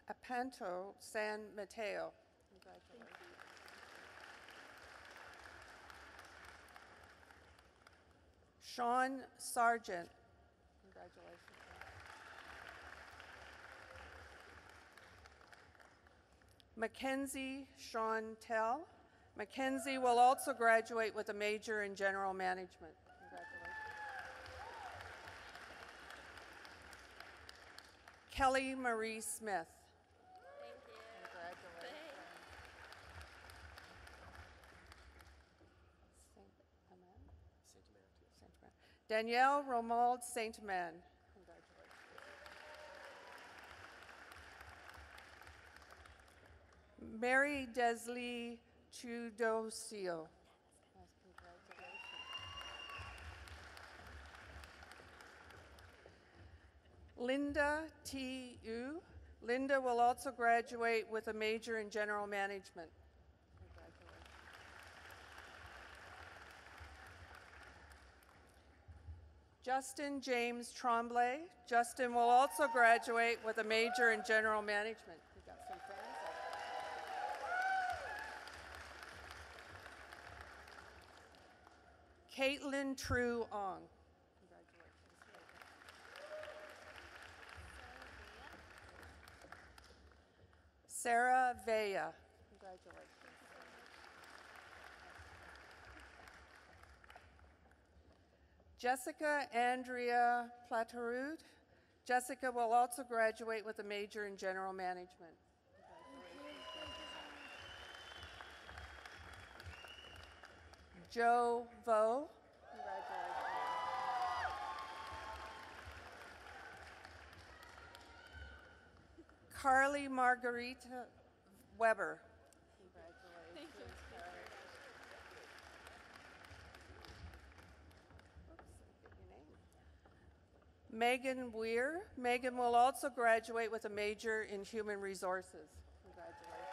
[SPEAKER 13] Apanto San Mateo. Sean Sargent. Congratulations. Mackenzie Chantel. Mackenzie will also graduate with a major in general management. Kelly Marie Smith.
[SPEAKER 3] Thank you.
[SPEAKER 13] Congratulations. Danielle Romuald Saint-Amand. Congratulations. Mary Desley Chudosio. Linda T. Yu. Linda will also graduate with a major in general management. Justin James Tremblay. Justin will also graduate with a major in general management. We got some friends. Caitlin True Ong. Sarah Vea. Congratulations. Jessica Andrea Platerud. Jessica will also graduate with a major in general management. Joe Vo. Carly Margarita Weber. Congratulations.
[SPEAKER 3] Thank you.
[SPEAKER 13] Megan Weir. Megan will also graduate with a major in human resources. Congratulations.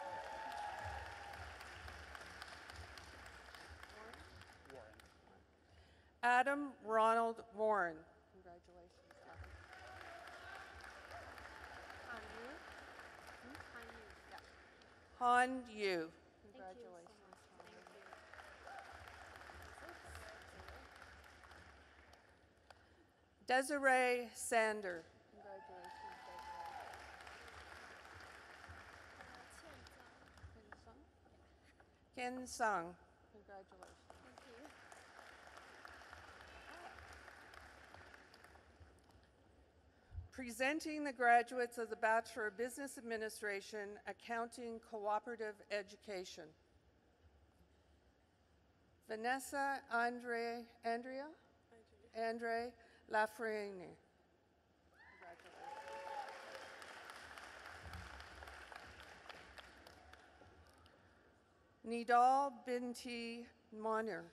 [SPEAKER 13] Adam Ronald Warren. Congratulations, Adam. Han Yu. Congratulations. Desiree Sander. Congratulations, Desiree. Ken Sung. Congratulations. Presenting the graduates of the Bachelor of Business Administration, Accounting Cooperative Education. Vanessa Andre Lafreniere. Nidal Binti Monir.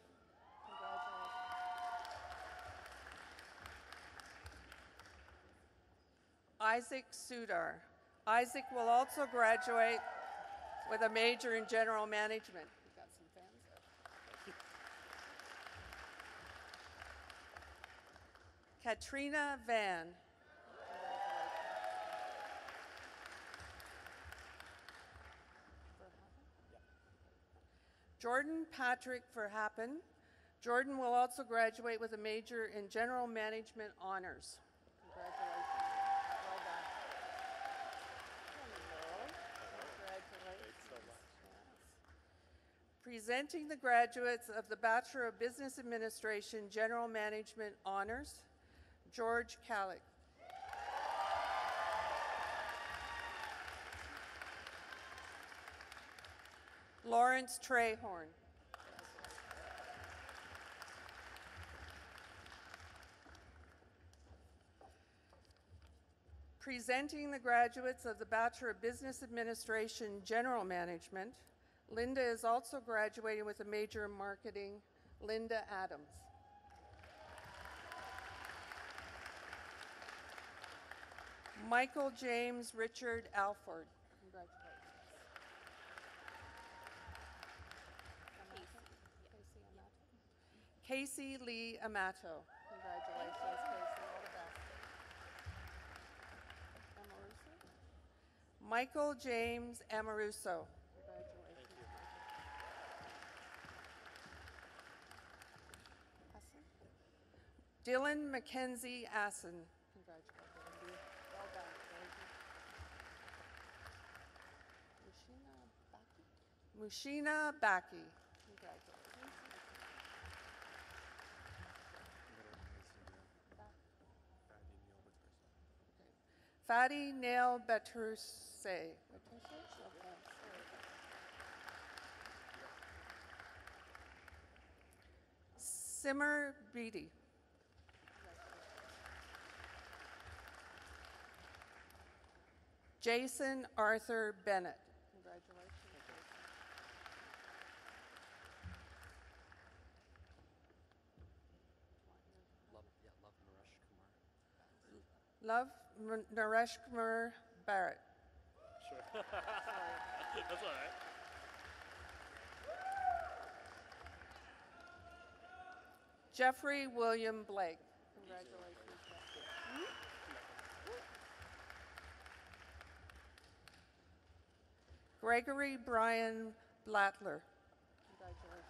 [SPEAKER 13] Isaac Sudar. Isaac will also graduate with a major in general management. We've got some fans there. Katrina Van. Jordan Patrick Verhappen. Jordan will also graduate with a major in general management honors. Congratulations. Well done. Congratulations. Yes. Presenting the graduates of the Bachelor of Business Administration General Management honors, George Kallick. Lawrence Trehorn. Presenting the graduates of the Bachelor of Business Administration General Management, Linda is also graduating with a major in marketing, Linda Adams. Michael James Richard Alford. Congratulations. Casey Lee Amato. Congratulations, Casey. All the best. Amoruso? Michael James Amoruso. Congratulations. Dylan Mackenzie Assen. Congratulations. Well done. Thank you. Mushina Baki. Congratulations. Fadi Nail Baturse. Simmer Beatty. Jason Arthur Bennett. Congratulations. Love Naresh Kumar Barrett.
[SPEAKER 4] Sure. That's all right.
[SPEAKER 13] Jeffrey William Blake. Congratulations, Jeffrey. Gregory Brian Blattler. Congratulations.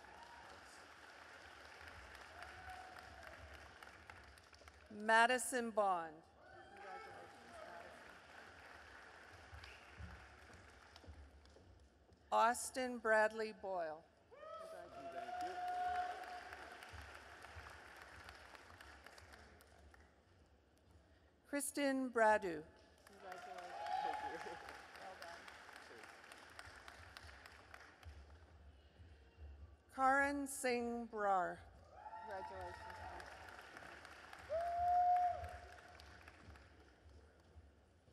[SPEAKER 13] Madison Bond. Austin Bradley Boyle. Kristen Bradu. Karan Singh Brar. Congratulations.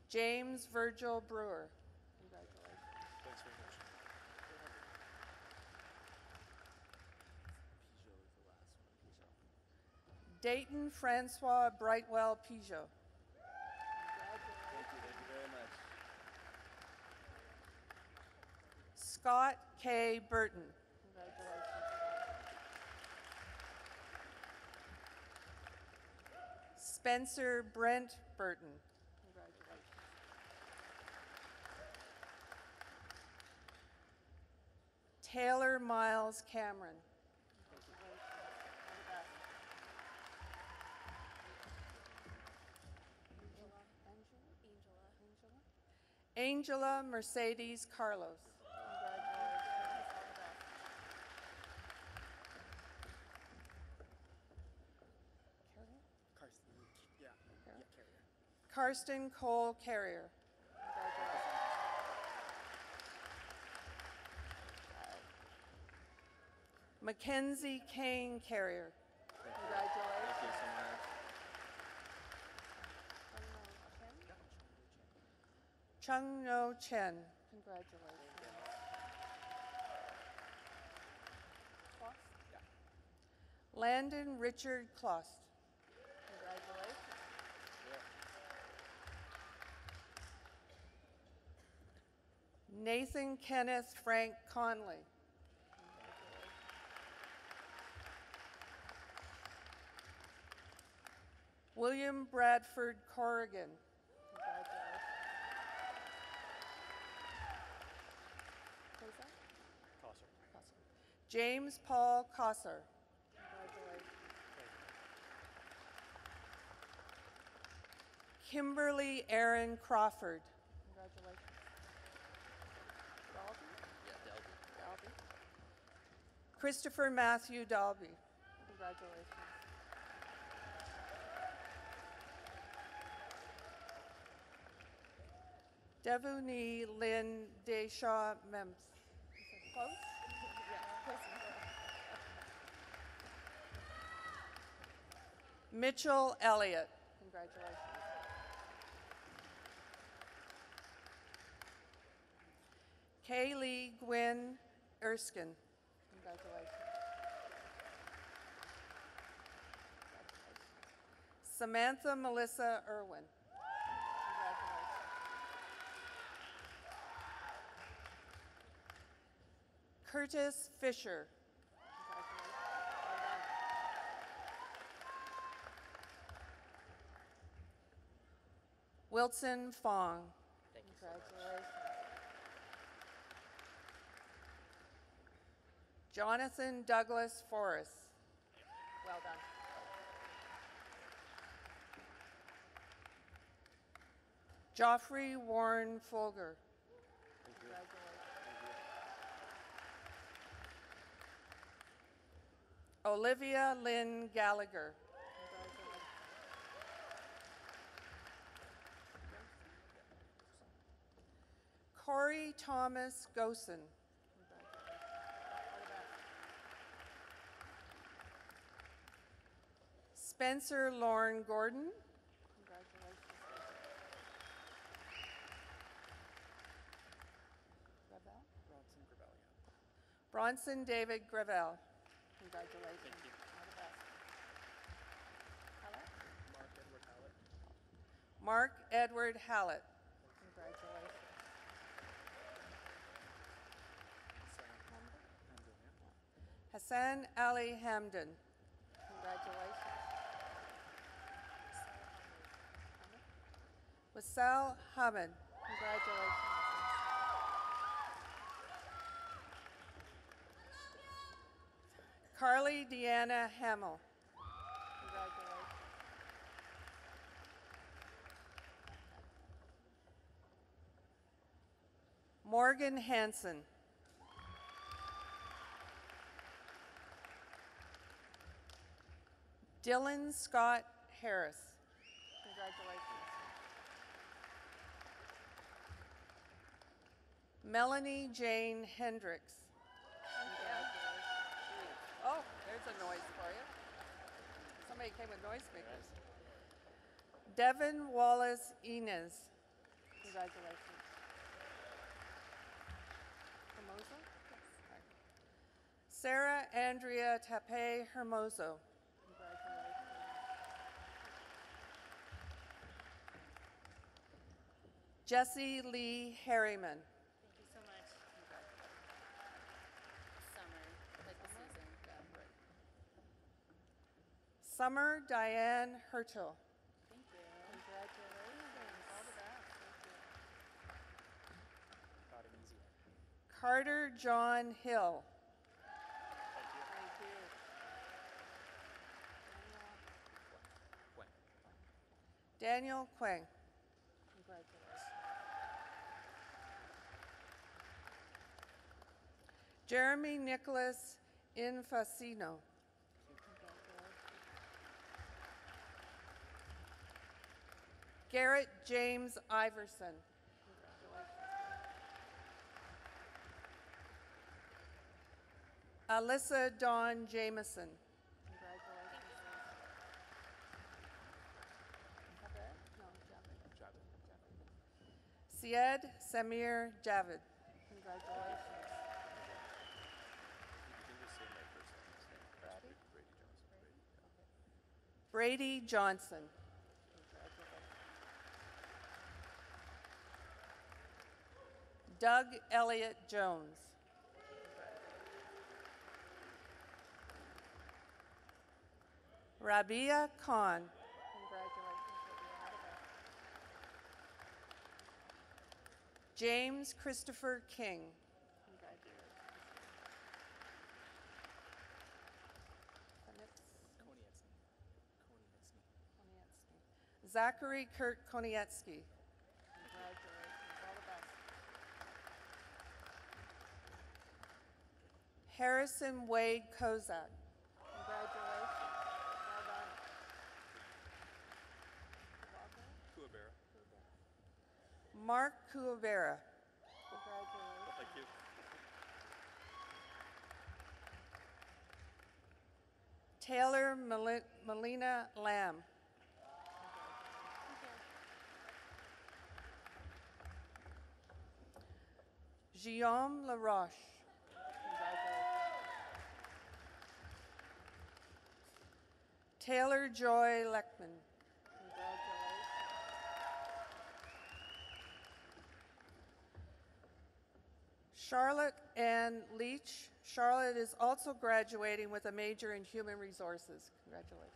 [SPEAKER 13] James Virgil Brewer.
[SPEAKER 4] Thanks very much.
[SPEAKER 13] Dayton Francois Brightwell Pigeot.
[SPEAKER 10] Thank you very much.
[SPEAKER 13] Scott K. Burton. Congratulations. Spencer Brent Burton. Congratulations. Taylor Miles Cameron. Angela Mercedes Carlos. Karsten Cole Carrier. Mackenzie Kane Carrier. Congratulations.
[SPEAKER 10] Thank you so much.
[SPEAKER 13] Chung No Chen. Congratulations. Landon Richard Klost. Congratulations. Nathan Kenneth Frank Conley. William Bradford Corrigan. Congratulations. Who's that? Cosser. James Paul Cosser. Congratulations. Kimberly Aaron Crawford. Congratulations. Dalby?
[SPEAKER 10] Yeah,
[SPEAKER 13] Dalby. Christopher Matthew Dalby. Congratulations. Devuni Lynn Deshaw Mems. Is it close? Yeah, close enough. Mitchell Elliott. Congratulations. Kaylee Gwynn Erskine. Congratulations. Samantha Melissa Irwin. Curtis Fisher. Wilson Fong. Congratulations. Jonathan Douglas Forrest. Well done. Joffrey Warren Folger. Olivia Lynn Gallagher. Corey Thomas Gosen. Spencer Lauren Gordon. Bronson David Gravel. Congratulations.
[SPEAKER 10] Thank you.
[SPEAKER 13] All the best. Mark Edward Hallett. Congratulations. Hassan Ali Hamdan. Congratulations. Wasal Hamid. Congratulations. Carly Deanna Hamill. Congratulations. Morgan Hansen. Dylan Scott Harris. Congratulations. Melanie Jane Hendricks. Oh, there's a noise for you. Somebody came with noisemakers. Devin Wallace Inez. Congratulations. Hermoso? Yes. Sarah Andrea Tape Hermoso. Congratulations. Jesse Lee Harriman.
[SPEAKER 5] Thank you so much. Summer, like the season.
[SPEAKER 13] Summer Diane Hertel.
[SPEAKER 5] Thank you. Congratulations. All the best. Thank you.
[SPEAKER 13] Carter John Hill. Daniel Quang. Jeremy Nicholas Infacino. Garrett James Iverson. Alyssa Dawn Jameson. Syed Samir Javid. Brady Johnson. Doug Elliott Jones. Rabia Khan. James Christopher King. Zachary Kurt Koniecki. Harrison Wade Kozak. Mark Cuavera.
[SPEAKER 12] Thank you.
[SPEAKER 13] Taylor Melina Lamb. Guillaume LaRoche. Taylor Joy Leckman. Charlotte Ann Leach. Charlotte is also graduating with a major in human resources. Congratulations.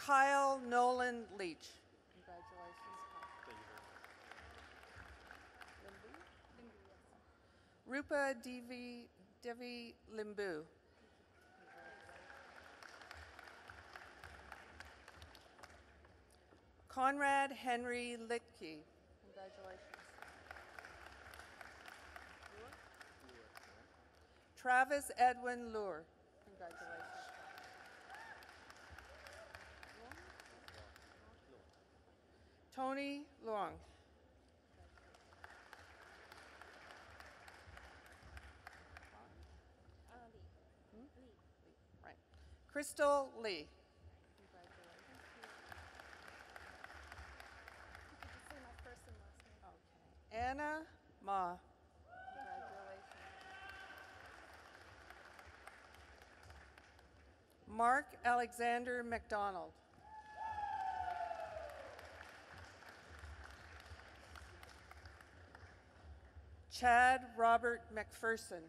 [SPEAKER 13] Kyle Nolan Leach. Rupa Devi Limbu. Conrad Henry Litke. Congratulations. Travis Edwin Lure. Congratulations. Tony Luong. Right. Crystal Lee. Anna Ma. Mark Alexander McDonald. Chad Robert McPherson.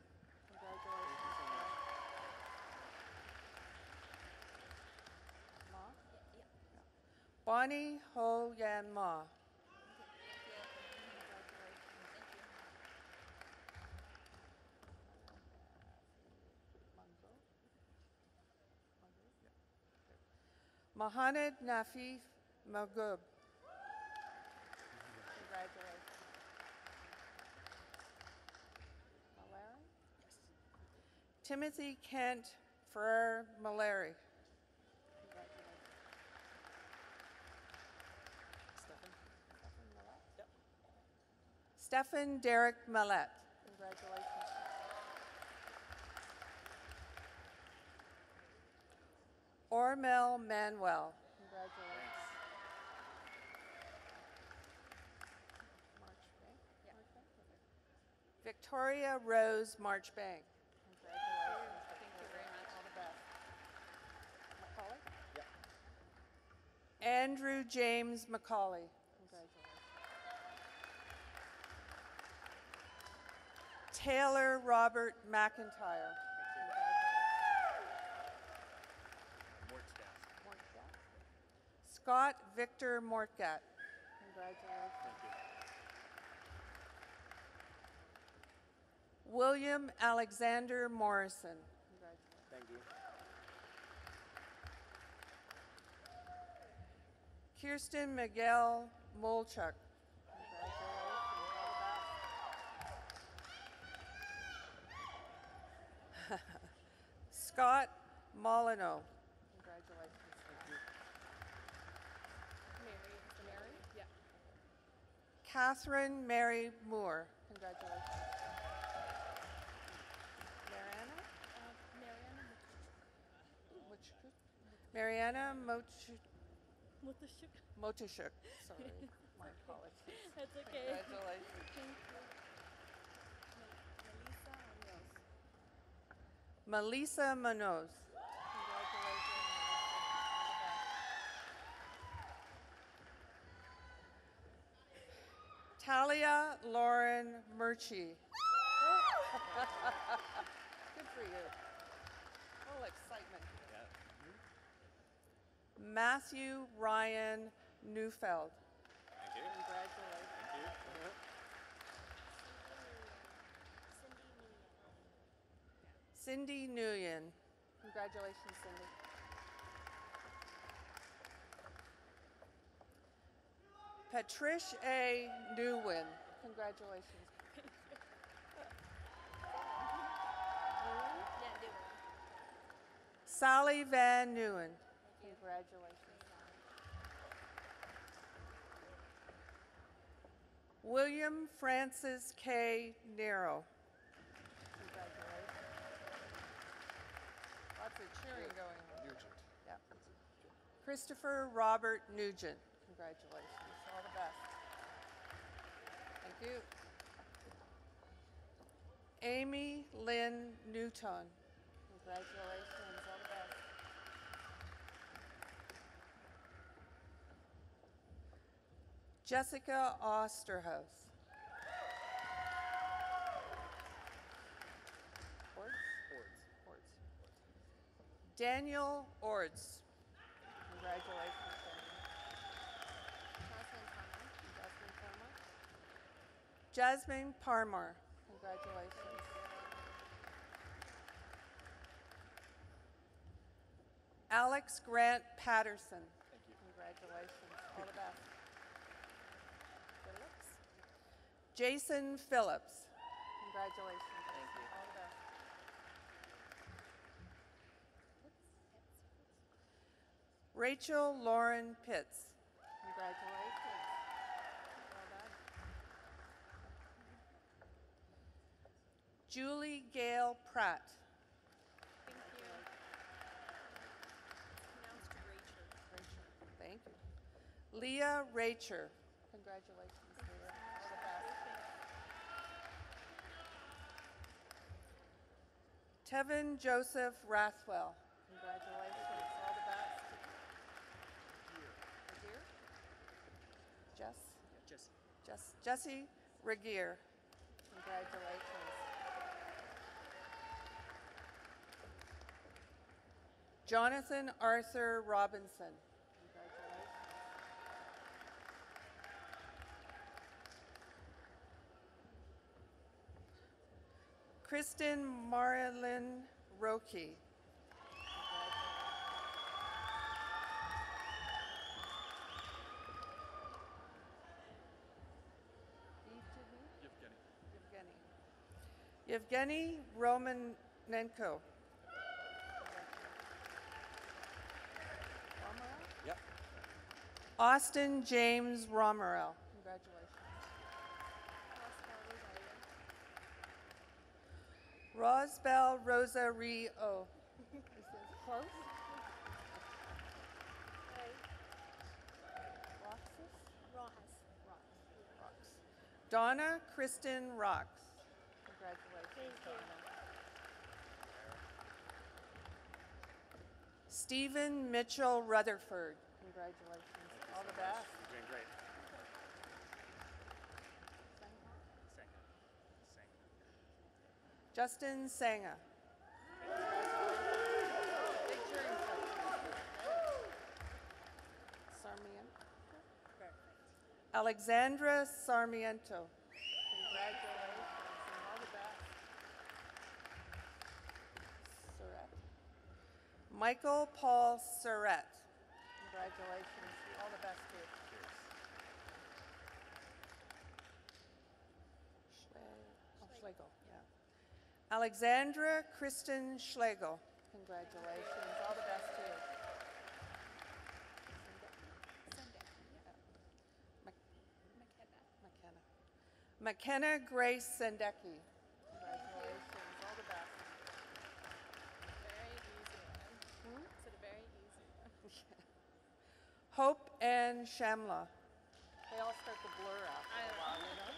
[SPEAKER 13] Bonnie Ho Yan Ma. Mohamed Nafif Magub. Congratulations. Timothy Kent Ferrer Malari. Stephen Derek Millette. Congratulations. Ormel Manuel. Congratulations. Victoria Rose Marchbank. Congratulations. Thank you very much. All the best. Macaulay? Andrew James Macaulay. Congratulations. Taylor Robert McIntyre. Scott Victor Mortgat. Congratulations. William Alexander Morrison. Congratulations.
[SPEAKER 1] Thank you.
[SPEAKER 13] Kirsten Miguel Molchuk. Scott Molyneux. Congratulations.
[SPEAKER 2] Mary? Yeah.
[SPEAKER 13] Catherine Mary Moore. Congratulations. Mariana Motushuk. Sorry, my apologies.
[SPEAKER 2] That's okay.
[SPEAKER 13] Congratulations.
[SPEAKER 2] Thank you.
[SPEAKER 13] Melissa Manoz. Congratulations. Talia Lauren Murchie. Good for you. A little excitement. Matthew Ryan Neufeld.
[SPEAKER 4] Thank you.
[SPEAKER 13] Congratulations.
[SPEAKER 4] Thank you.
[SPEAKER 13] Cindy Nguyen. Congratulations, Cindy. Patrish A. Newwin. Congratulations. Sally Van Newen. Congratulations. William Francis K. Nero. Congratulations. Lots of cheering going on.
[SPEAKER 1] Nugent.
[SPEAKER 13] Yeah. Christopher Robert Nugent. Congratulations. All the best. Thank you. Amy Lynn Newton. Congratulations. All the best. Jessica Osterhaus. Daniel Ords. Congratulations, Daniel. Jasmine Parmar. Congratulations. Alex Grant Patterson. Congratulations. All the best. Jason Phillips. Congratulations. Thank you. All the best. Rachel Lauren Pitts. Congratulations. Well done. Julie Gale Pratt.
[SPEAKER 2] Thank you. Pronounced Rachel.
[SPEAKER 13] Thank you. Leah Racher. Congratulations, Leah. All the best. Tevin Joseph Rathwell. Congratulations. All the best. Regier? Jesse Regier. Congratulations. Jonathan Arthur Robinson. Congratulations. Kristen Marilyn Roki. Yevgeny Romanenko.
[SPEAKER 10] Yep.
[SPEAKER 13] Austin James Romerell. Congratulations. Rosbell Rosa Rio. Is this close? Roxas? Donna Kristen Rox. Congratulations, Donna. Stephen Mitchell Rutherford. Congratulations. All the best.
[SPEAKER 4] You're doing great.
[SPEAKER 13] Justin Sanga. Sarmiento. Alexandra Sarmiento. Congratulations and all the best. Surratt. Michael Paul Surratt. Congratulations. All the best to you. Schlegel, yeah. Alexandra Kristen Schlegel. Congratulations. All the best to you. McKenna Grace Sendecki. Congratulations. All the best.
[SPEAKER 3] Very easy one. It's a very easy one.
[SPEAKER 13] Hope and Shamla. They all start to blur after a while, you know?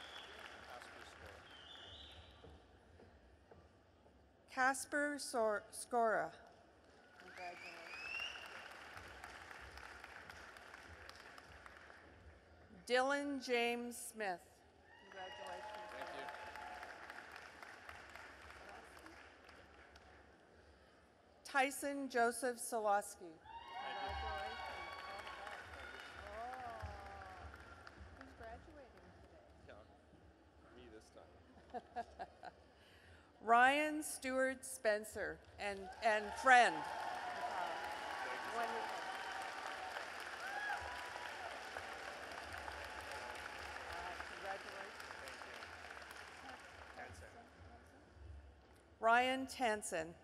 [SPEAKER 13] Casper Scora. Congratulations. Dylan James Smith. Congratulations.
[SPEAKER 10] Thank you.
[SPEAKER 13] Tyson Joseph Solosky. Congratulations. All the best. Oh, who's graduating today?
[SPEAKER 10] Me this time.
[SPEAKER 13] Ryan Stewart Spencer and friend. Wonderful. Congratulations. Ryan Tansen.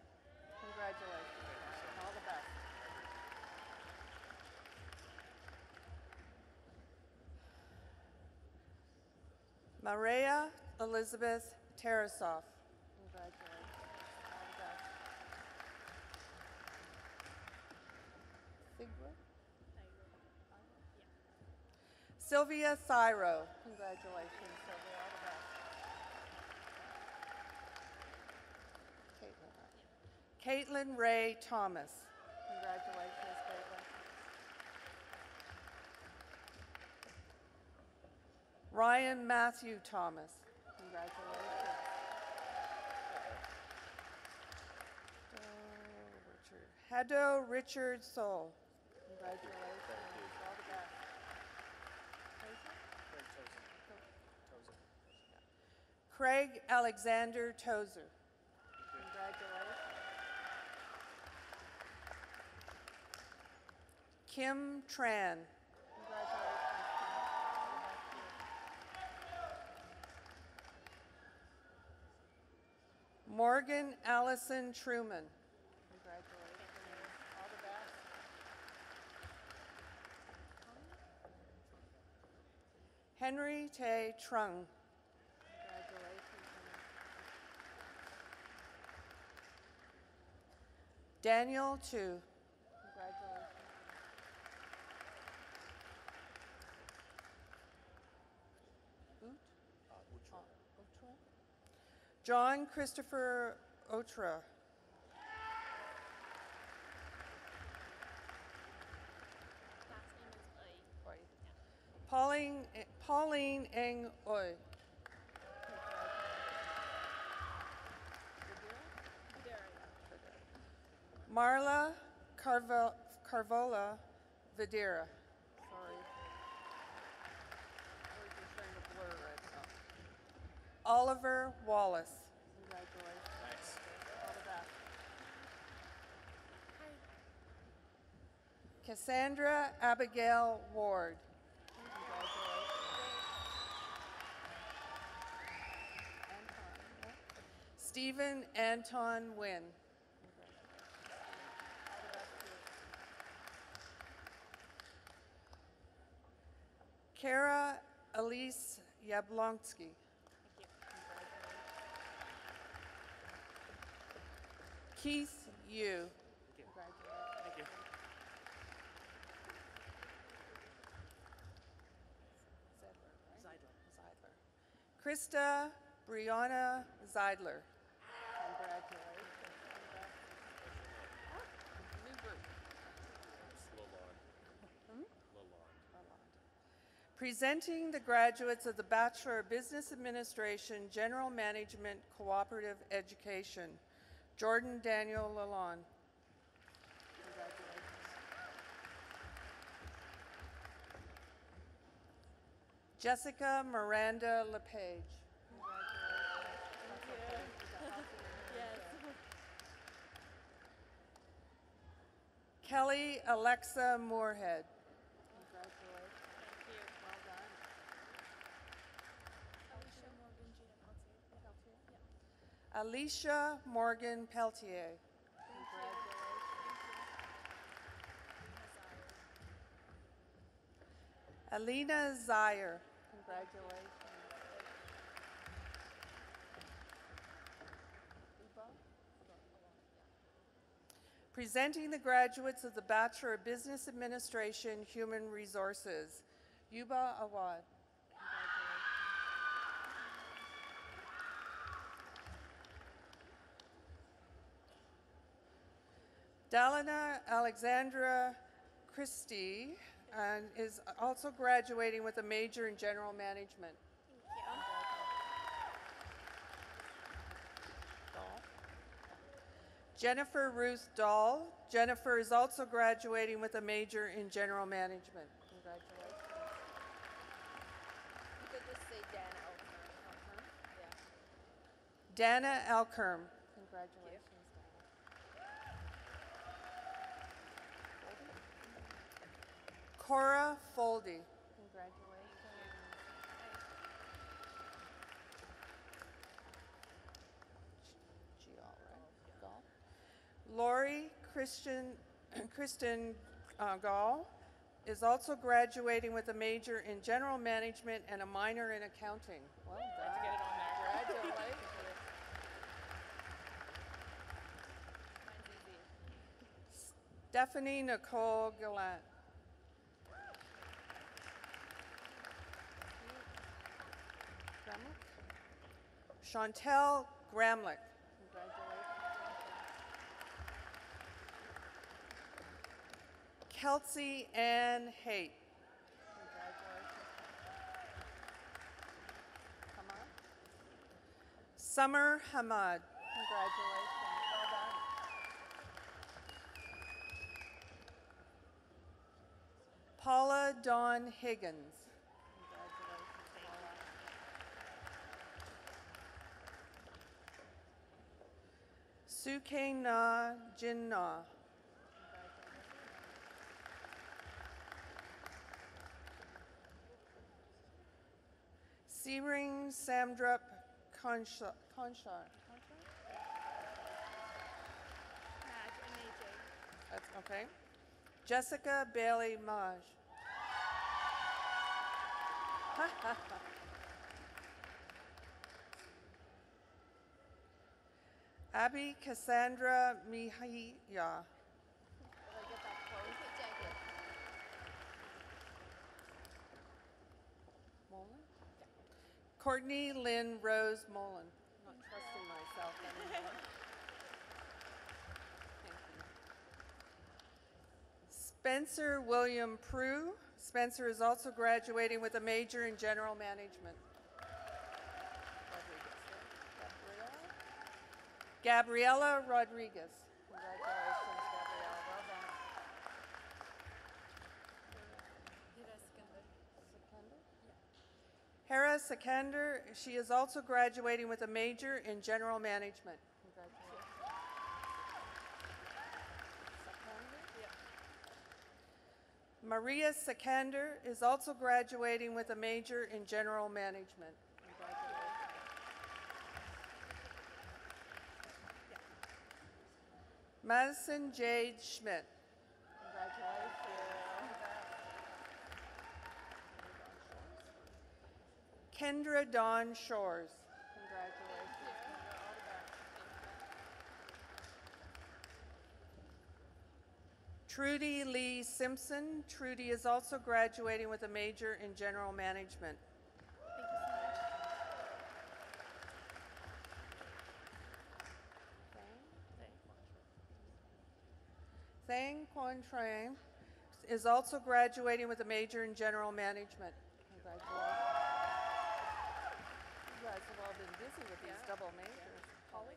[SPEAKER 13] Congratulations. And all the best. Maria Elizabeth Tarasoff. Congratulations. All the best. Sigrid? Sylvia Thyro. Congratulations, Sylvia. All the best. Caitlin Ray Thomas. Congratulations, Caitlin. Ryan Matthew Thomas. Congratulations. Hado Richard Soul. Congratulations. All the best. Craig Alexander Tozer. Congratulations. Kim Tran. Congratulations, Kim. Morgan Allison Truman. Congratulations. All the best. Henry Tay Trung. Congratulations, Henry. Daniel Tu. Congratulations. Otra? John Christopher Otra.
[SPEAKER 3] Last name is Oy.
[SPEAKER 13] Pauline Eng Oy. Marla Carvola Videra. Sorry. We're just trying to blur right now. Oliver Wallace. Congratulations.
[SPEAKER 10] Nice.
[SPEAKER 13] All the best. Cassandra Abigail Ward. Stephen Anton Wynn. Kara Elise Yablonsky. Keith Yu.
[SPEAKER 4] Thank you.
[SPEAKER 13] Zeidler. Krista Brianna Zeidler. Congratulations. New group.
[SPEAKER 10] Slow on.
[SPEAKER 13] Presenting the graduates of the Bachelor of Business Administration, General Management, Cooperative Education, Jordan Daniel Lalonde. Jessica Miranda LePage. Kelly Alexa Moorhead. Alicia Morgan Peltier. Alina Zaire. Congratulations. Presenting the graduates of the Bachelor of Business Administration, Human Resources, Yuba Awad. Dalina Alexandra Christie is also graduating with a major in General Management. Jennifer Ruth Dahl. Jennifer is also graduating with a major in General Management. Congratulations.
[SPEAKER 3] You could just say Dana Elkhorn.
[SPEAKER 13] Dana Elkhorn. Congratulations. Cora Foldy. Congratulations. Lori Kristen Gall is also graduating with a major in General Management and a minor in Accounting. Well done.
[SPEAKER 5] To get it on there.
[SPEAKER 13] Congratulations. Stephanie Nicole Gallant. Chantel Gramlich. Kelsey Ann Haight. Summer Hamad. Congratulations. Well done. Paula Dawn Higgins. Suke Na Jinnah. Searing Samdrup Conshar. That's okay. Jessica Bailey Maj. Abby Cassandra Mihia. Courtney Lynn Rose Mullen. I'm not trusting myself anymore. Thank you. Spencer William Prue. Spencer is also graduating with a major in General Management. Gabriela Rodriguez. Congratulations, Gabriela. Well done. Hera Sekander, she is also graduating with a major in General Management. Congratulations. Maria Sekander is also graduating with a major in General Management. Madison Jade Schmidt. Kendra Dawn Shores. Congratulations. Trudy Lee Simpson. Trudy is also graduating with a major in General Management. Thang Quan Trang is also graduating with a major in General Management. busy with these double majors.
[SPEAKER 3] Holly?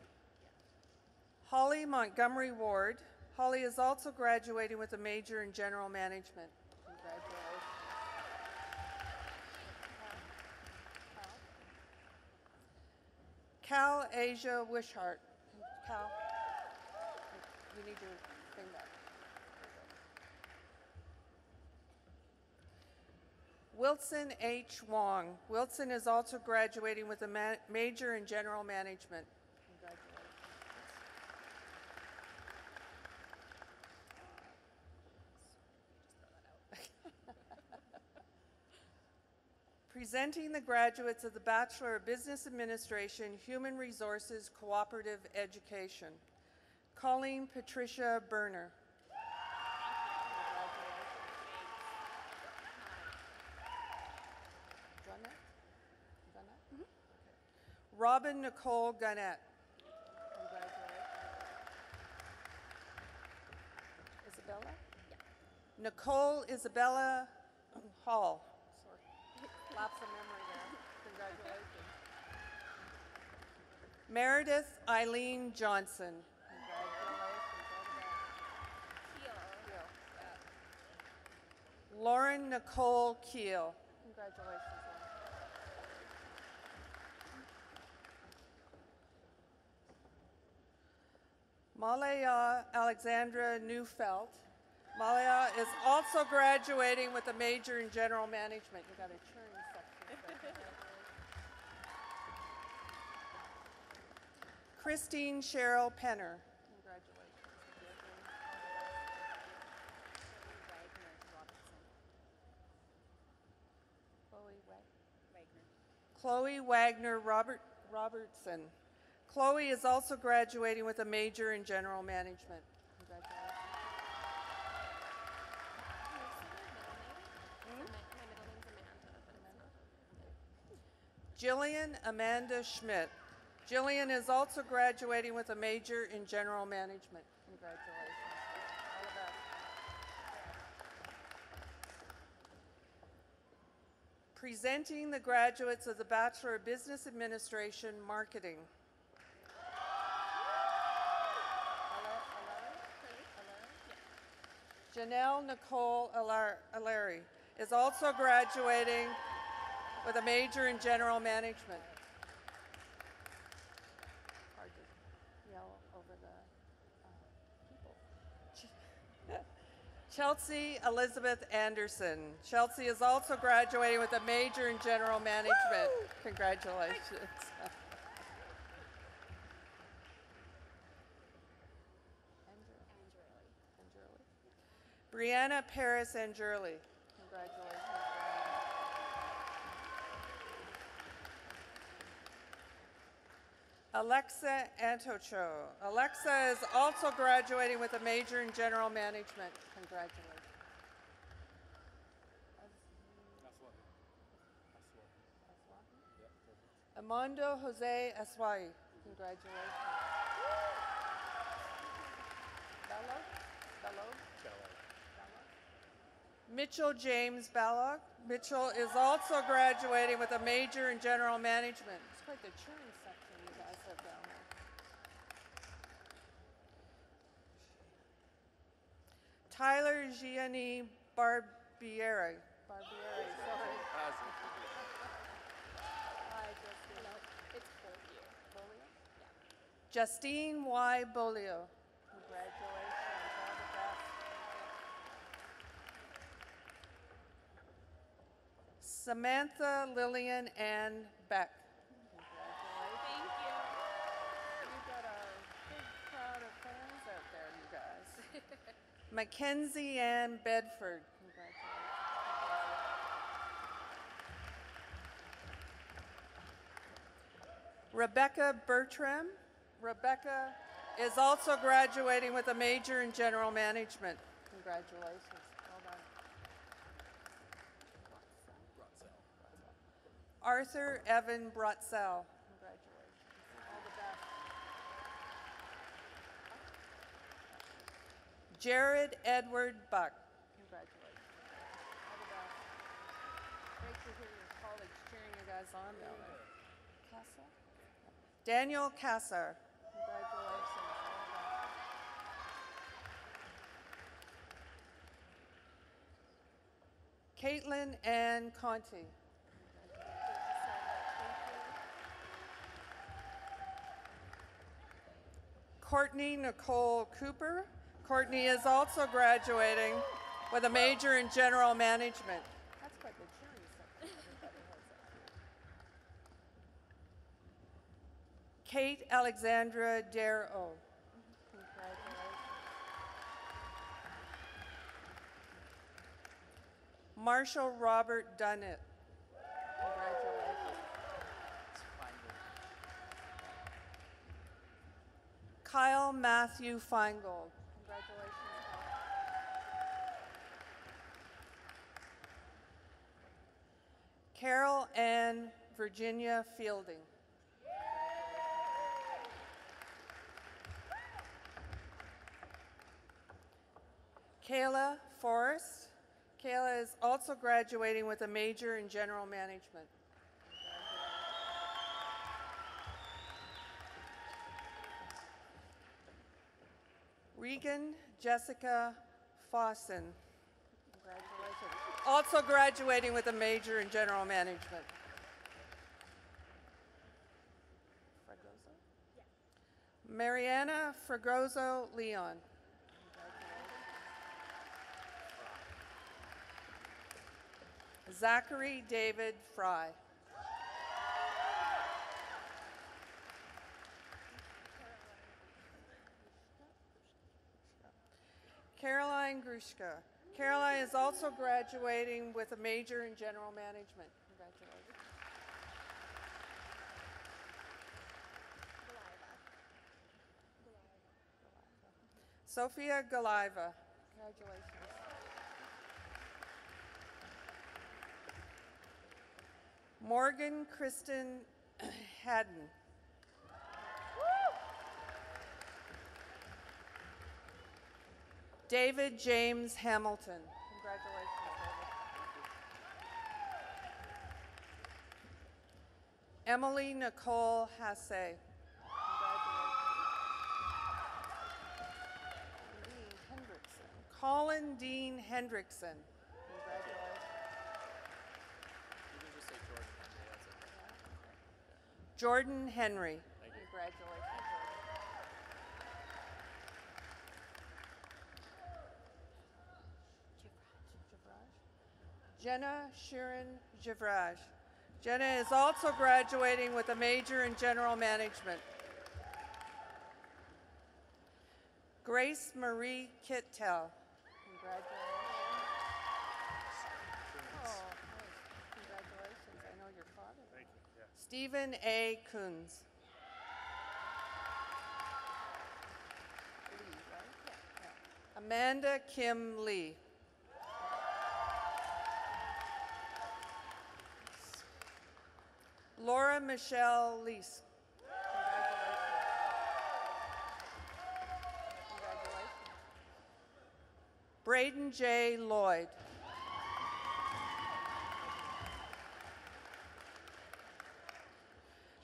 [SPEAKER 13] Holly Montgomery Ward. Holly is also graduating with a major in general management. Congratulations. Cal Asia Wishart. Cal, you need your thing back. Wilson H. Wong. Wilson is also graduating with a major in general management. Congratulations. Presenting the graduates of the Bachelor of Business Administration, Human Resources, Cooperative Education. Colleen Patricia Berner. Robin Nicole Gunnett. Isabella? Yeah. Nicole Isabella Hall. Sorry. Lapse of memory there. Congratulations. Meredith Eileen Johnson. Congratulations. Lauren Nicole Keel. Congratulations. Malaya Alexandra Neufeld. Malaya is also graduating with a major in general management. You got a churn section. Christine Cheryl Penner. Congratulations. Chloe Wagner Robertson. Chloe is also graduating with a major in general management. Congratulations. Jillian Amanda Schmidt. Jillian is also graduating with a major in general management. Congratulations. All the best. Presenting the graduates of the Bachelor of Business Administration, Marketing. Janelle Nicole Alary is also graduating with a major in general management. Hard to yell over the people. Chelsea Elizabeth Anderson. Chelsea is also graduating with a major in general management. Woo! Congratulations. Brianna Paris Angerli. Congratulations. Alexa Antocho. Alexa is also graduating with a major in general management. Congratulations. Amando Jose Aswai. Congratulations. Bello? Mitchell James Ballog. Mitchell is also graduating with a major in general management. It's quite the churn section you guys have down there. Tyler Gianni Barbieri. Sorry.
[SPEAKER 3] It's Bolio. Yeah.
[SPEAKER 13] Justine Y. Bolio. Congratulations. All the best. Samantha Lillian Ann Beck. Congratulations.
[SPEAKER 3] Thank you.
[SPEAKER 13] You've got a big crowd of fans out there, you guys. Mackenzie Ann Bedford. Congratulations. Rebecca Bertram. Rebecca is also graduating with a major in general management. Congratulations. Well done. Arthur Evan Brotzel. Congratulations. All the best. Jared Edward Buck. Congratulations. All the best. Great to hear your colleagues cheering you guys on down there. Castle? Daniel Kassar. Caitlin Ann Conti. Courtney Nicole Cooper. Courtney is also graduating with a major in general management.
[SPEAKER 5] That's quite the cheering section.
[SPEAKER 13] Kate Alexandra Darrow. Marshall Robert Dunnett. Kyle Matthew Feingold.
[SPEAKER 5] Congratulations,
[SPEAKER 13] Carol Ann Virginia Fielding. Kayla Forrest. Kayla is also graduating with a major in general management. Regan Jessica Fossen.
[SPEAKER 5] Congratulations.
[SPEAKER 13] Also graduating with a major in general management.
[SPEAKER 5] Fragoso? Yeah.
[SPEAKER 13] Mariana Fragoso Leon. Zachary David Fry. Caroline Grushka. Caroline is also graduating with a major in general management. Congratulations. Sophia Galiva.
[SPEAKER 5] Congratulations.
[SPEAKER 13] Morgan Kristen Haddon. David James Hamilton.
[SPEAKER 5] Congratulations, David.
[SPEAKER 13] Emily Nicole Hasse.
[SPEAKER 5] Congratulations.
[SPEAKER 13] Colin Dean Hendrickson.
[SPEAKER 5] Congratulations.
[SPEAKER 4] You can just say
[SPEAKER 13] Jordan
[SPEAKER 4] Jordan.
[SPEAKER 13] Henry.
[SPEAKER 4] Thank you.
[SPEAKER 5] Congratulations.
[SPEAKER 13] Jenna Shirin Javraj. Jenna is also graduating with a major in general management. Grace Marie Kittel.
[SPEAKER 5] Congratulations. Oh, nice. Congratulations. I know your father.
[SPEAKER 11] Thank you. Yeah.
[SPEAKER 13] Stephen A. Coons.
[SPEAKER 5] Lee, right? Yeah.
[SPEAKER 13] Amanda Kim Lee. Laura Michelle Leese.
[SPEAKER 5] Congratulations.
[SPEAKER 13] Braden J. Lloyd.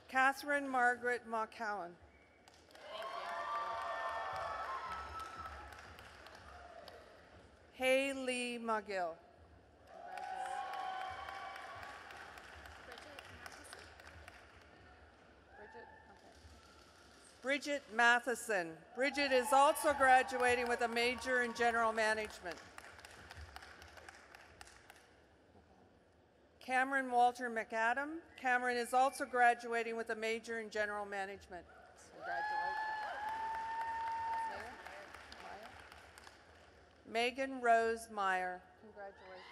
[SPEAKER 13] Catherine Margaret McCowan. Haley McGill. Bridget Matheson. Bridget is also graduating with a major in general management. Cameron Walter McAdam. Cameron is also graduating with a major in general management.
[SPEAKER 5] Congratulations.
[SPEAKER 13] Megan Rose Meyer.
[SPEAKER 5] Congratulations.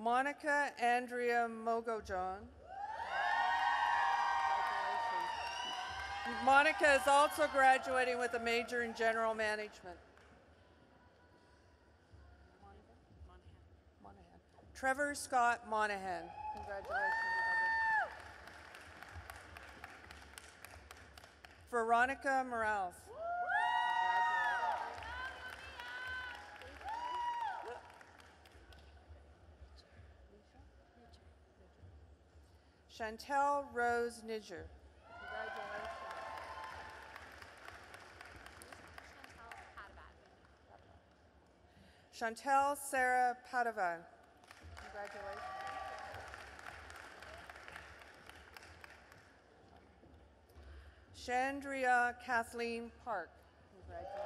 [SPEAKER 13] Monica Andrea Mogojon. Monica is also graduating with a major in general management. Monahan. Trevor Scott Monahan.
[SPEAKER 5] Congratulations.
[SPEAKER 13] Veronica Morales. Chantel Rose Niger. Congratulations. Chantel Sarah Padovan. Congratulations. Chandria Kathleen Park. Congratulations.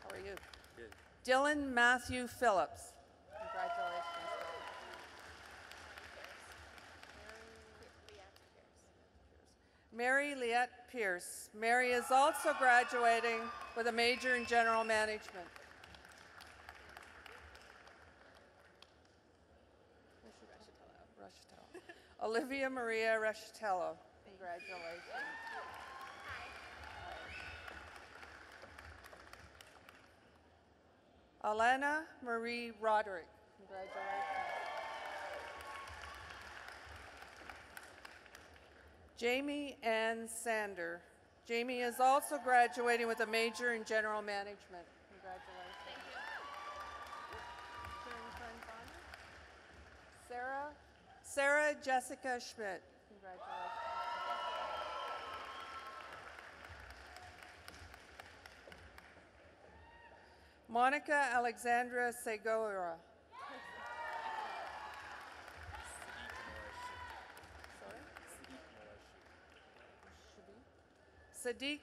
[SPEAKER 13] How are you?
[SPEAKER 4] Good.
[SPEAKER 13] Dylan Matthew Phillips. Congratulations. Mary Liette Pierce. Mary is also graduating with a major in general management. Olivia Maria Rashitello. Congratulations. Alana Marie Roderick. Congratulations. Jamie Ann Sander. Jamie is also graduating with a major in general management. Congratulations.
[SPEAKER 3] Thank you.
[SPEAKER 13] Sarah Jessica Schmidt. Congratulations. Monica Alexandra Segura. Sadiq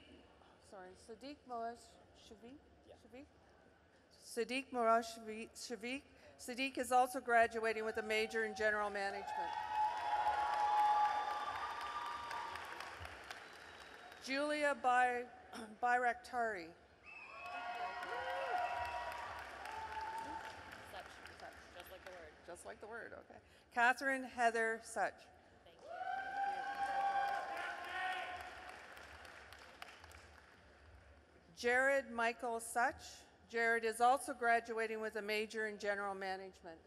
[SPEAKER 13] Moash Shaviq. Sadiq is also graduating with a major in general management. Julia Bayraktari.
[SPEAKER 3] Just like the word.
[SPEAKER 13] Just like the word, okay. Catherine Heather Such.
[SPEAKER 3] Thank you.
[SPEAKER 13] Jared Michael Such. Jared is also graduating with a major in general management.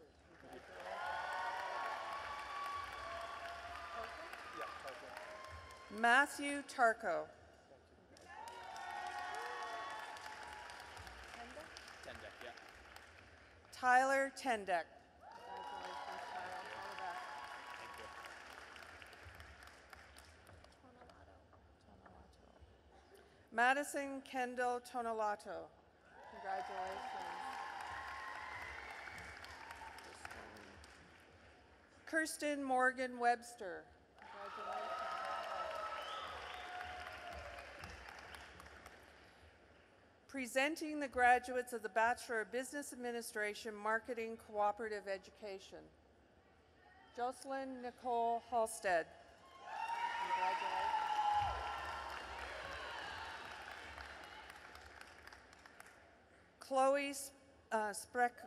[SPEAKER 13] Matthew Tarko.
[SPEAKER 10] Tendek, yeah.
[SPEAKER 13] Tyler Tendek. Madison Kendall Tonelato. Congratulations. Kirsten Morgan Webster. Congratulations. Presenting the graduates of the Bachelor of Business Administration, Marketing, Cooperative Education. Jocelyn Nicole Halstead. Congratulations. Chloe Sprecher.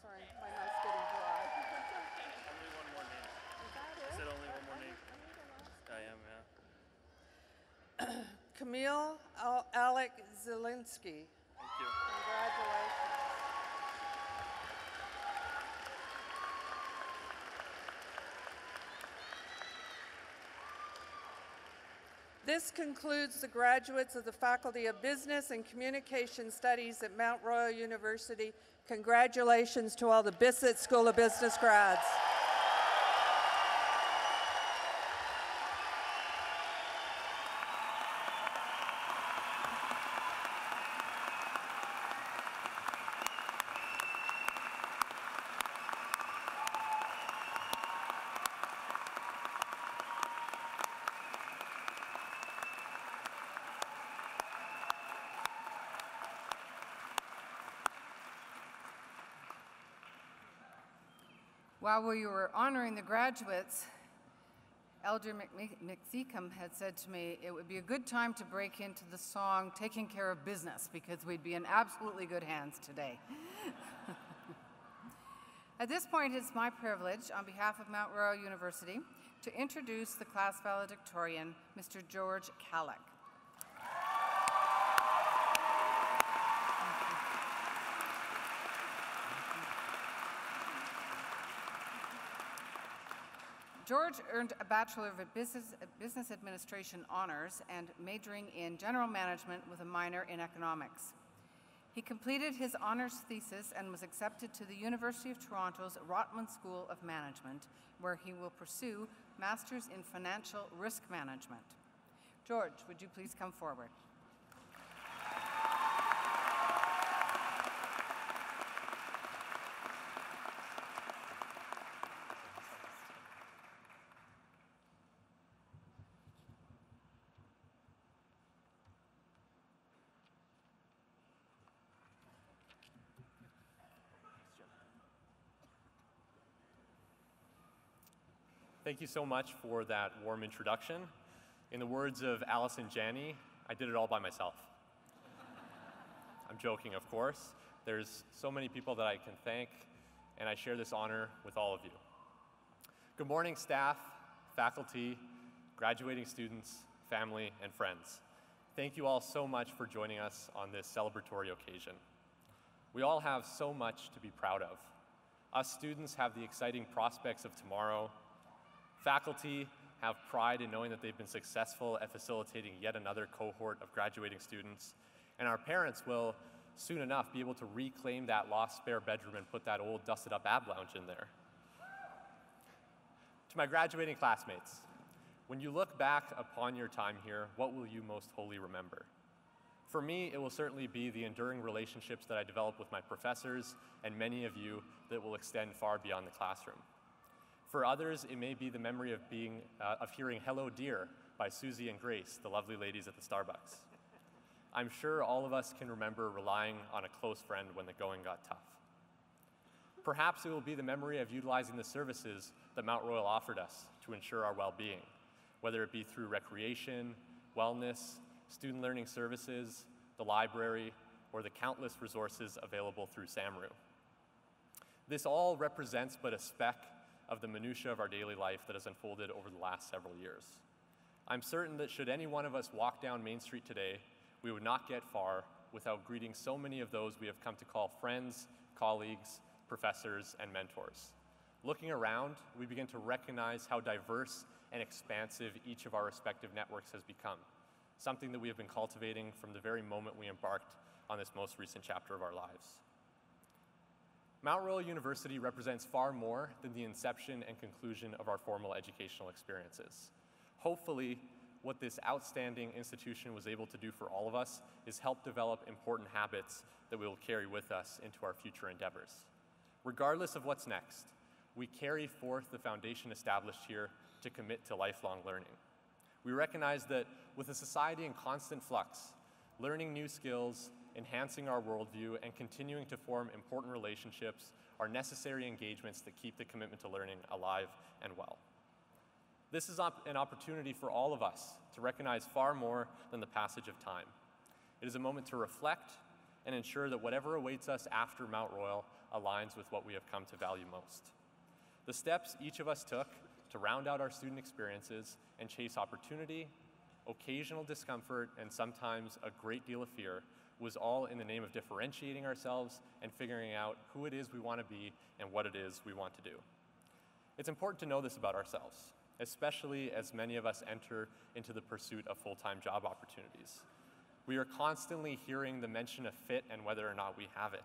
[SPEAKER 13] Sorry, my mouth's getting dry.
[SPEAKER 4] Only one more name. I said only one more name. I am, yeah.
[SPEAKER 13] Camille Alec Zielinski.
[SPEAKER 4] Thank you.
[SPEAKER 13] Congratulations. This concludes the graduates of the Faculty of Business and Communication Studies at Mount Royal University. Congratulations to all the Bissett School of Business grads.
[SPEAKER 7] While we were honoring the graduates, Elder McSeacom had said to me it would be a good time to break into the song Taking Care of Business because we'd be in absolutely good hands today. At this point, it's my privilege, on behalf of Mount Royal University, to introduce the class valedictorian, Mr. George Kalleck. George earned a Bachelor of Business Administration honors and majoring in general management with a minor in economics. He completed his honors thesis and was accepted to the University of Toronto's Rotman School of Management, where he will pursue Masters in Financial Risk Management. George, would you please come forward?
[SPEAKER 14] Thank you so much for that warm introduction. In the words of Allison Janney, I did it all by myself. I'm joking, of course. There's so many people that I can thank, and I share this honor with all of you. Good morning, staff, faculty, graduating students, family, and friends. Thank you all so much for joining us on this celebratory occasion. We all have so much to be proud of. Us students have the exciting prospects of tomorrow. Faculty have pride in knowing that they've been successful at facilitating yet another cohort of graduating students. And our parents will soon enough be able to reclaim that lost spare bedroom and put that old dusted up ab lounge in there. To my graduating classmates, when you look back upon your time here, what will you most wholly remember? For me, it will certainly be the enduring relationships that I developed with my professors and many of you that will extend far beyond the classroom. For others, it may be the memory of hearing "Hello, Dear" by Susie and Grace, the lovely ladies at the Starbucks. I'm sure all of us can remember relying on a close friend when the going got tough. Perhaps it will be the memory of utilizing the services that Mount Royal offered us to ensure our well-being, whether it be through recreation, wellness, student learning services, the library, or the countless resources available through SAMRU. This all represents but a speck of the minutiae of our daily life that has unfolded over the last several years. I'm certain that should any one of us walk down Main Street today, we would not get far without greeting so many of those we have come to call friends, colleagues, professors, and mentors. Looking around, we begin to recognize how diverse and expansive each of our respective networks has become, something that we have been cultivating from the very moment we embarked on this most recent chapter of our lives. Mount Royal University represents far more than the inception and conclusion of our formal educational experiences. Hopefully, what this outstanding institution was able to do for all of us is help develop important habits that we will carry with us into our future endeavors. Regardless of what's next, we carry forth the foundation established here to commit to lifelong learning. We recognize that with a society in constant flux, learning new skills, enhancing our worldview, and continuing to form important relationships are necessary engagements that keep the commitment to learning alive and well. This is an opportunity for all of us to recognize far more than the passage of time. It is a moment to reflect and ensure that whatever awaits us after Mount Royal aligns with what we have come to value most. The steps each of us took to round out our student experiences and chase opportunity, occasional discomfort, and sometimes a great deal of fear was all in the name of differentiating ourselves and figuring out who it is we want to be and what it is we want to do. It's important to know this about ourselves, especially as many of us enter into the pursuit of full-time job opportunities. We are constantly hearing the mention of fit and whether or not we have it.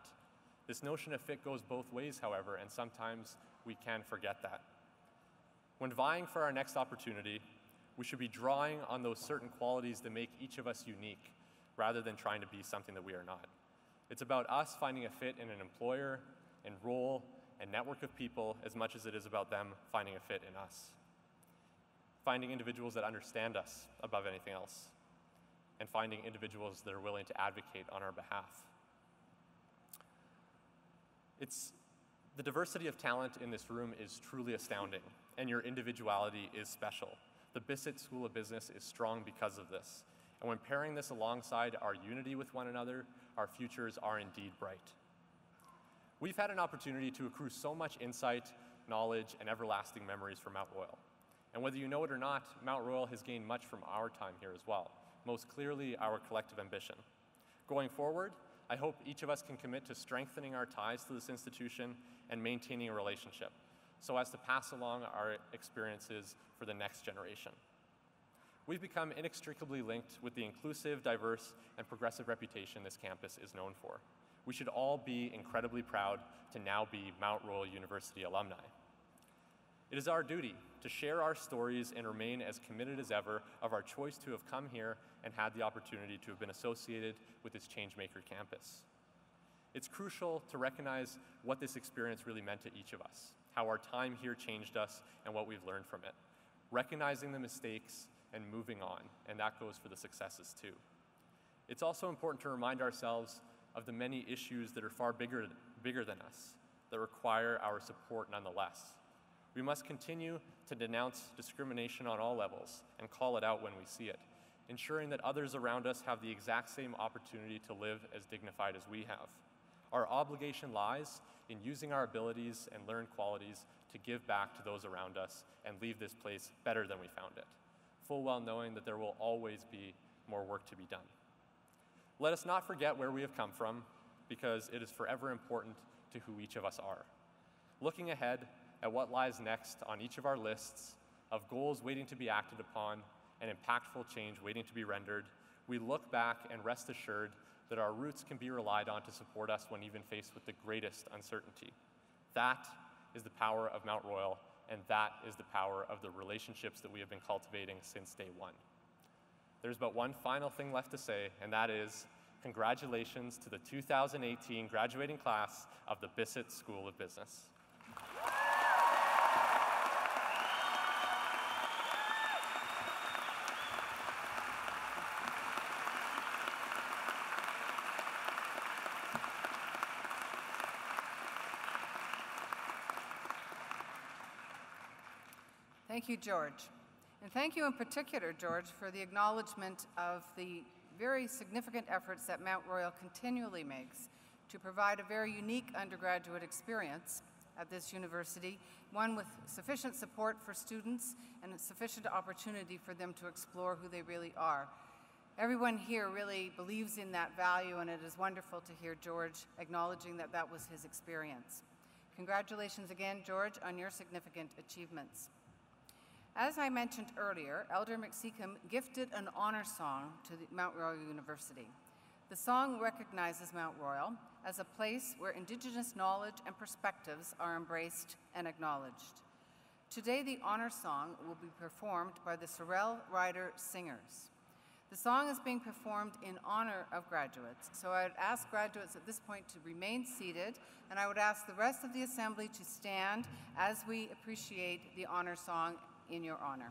[SPEAKER 14] This notion of fit goes both ways, however, and sometimes we can forget that. When vying for our next opportunity, we should be drawing on those certain qualities that make each of us unique, rather than trying to be something that we are not. It's about us finding a fit in an employer, and role, and network of people as much as it is about them finding a fit in us. Finding individuals that understand us above anything else, and finding individuals that are willing to advocate on our behalf. The diversity of talent in this room is truly astounding, and your individuality is special. The Bissett School of Business is strong because of this. And when pairing this alongside our unity with one another, our futures are indeed bright. We've had an opportunity to accrue so much insight, knowledge, and everlasting memories from Mount Royal. And whether you know it or not, Mount Royal has gained much from our time here as well, most clearly our collective ambition. Going forward, I hope each of us can commit to strengthening our ties to this institution and maintaining a relationship, so as to pass along our experiences for the next generation. We've become inextricably linked with the inclusive, diverse, and progressive reputation this campus is known for. we should all be incredibly proud to now be Mount Royal University alumni. It is our duty to share our stories and remain as committed as ever of our choice to have come here and had the opportunity to have been associated with this Changemaker campus. It's crucial to recognize what this experience really meant to each of us, how our time here changed us, and what we've learned from it. Recognizing the mistakes and moving on, and that goes for the successes too. It's also important to remind ourselves of the many issues that are far bigger than us, that require our support nonetheless. We must continue to denounce discrimination on all levels and call it out when we see it, ensuring that others around us have the exact same opportunity to live as dignified as we have. Our obligation lies in using our abilities and learned qualities to give back to those around us and leave this place better than we found it, full well knowing that there will always be more work to be done. Let us not forget where we have come from, because it is forever important to who each of us are. Looking ahead at what lies next on each of our lists of goals waiting to be acted upon and impactful change waiting to be rendered, we look back and rest assured that our roots can be relied on to support us when even faced with the greatest uncertainty. That is the power of Mount Royal, and that is the power of the relationships that we have been cultivating since day one. There's but one final thing left to say, and that is congratulations to the 2018 graduating class of the Bissett School of Business.
[SPEAKER 7] Thank you, George. And thank you in particular, George, for the acknowledgement of the very significant efforts that Mount Royal continually makes to provide a very unique undergraduate experience at this university, one with sufficient support for students and sufficient opportunity for them to explore who they really are. Everyone here really believes in that value, and it is wonderful to hear George acknowledging that that was his experience. Congratulations again, George, on your significant achievements. As I mentioned earlier, Elder McSeacom gifted an honor song to Mount Royal University. The song recognizes Mount Royal as a place where Indigenous knowledge and perspectives are embraced and acknowledged. Today, the honor song will be performed by the Sorrel Rider Singers. The song is being performed in honor of graduates, so I would ask graduates at this point to remain seated, and I would ask the rest of the assembly to stand as we appreciate the honor song in your honor.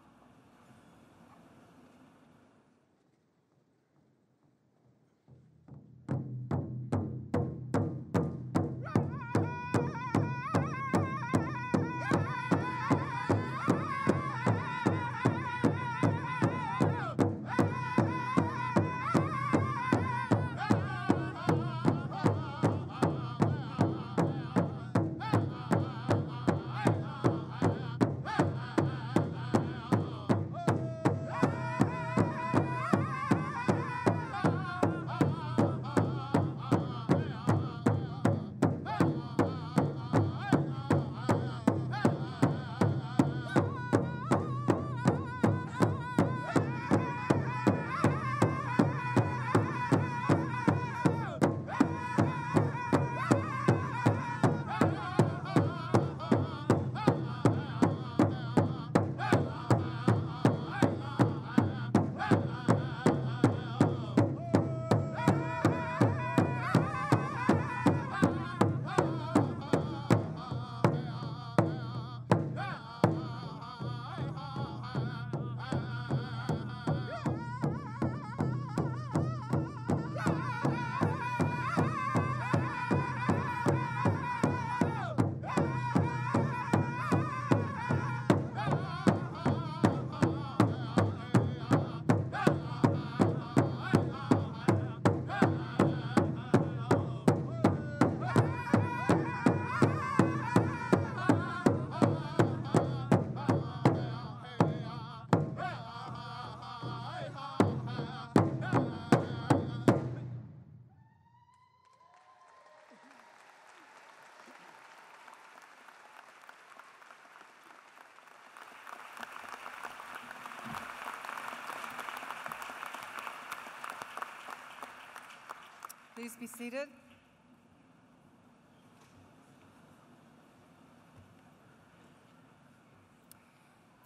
[SPEAKER 7] Please be seated.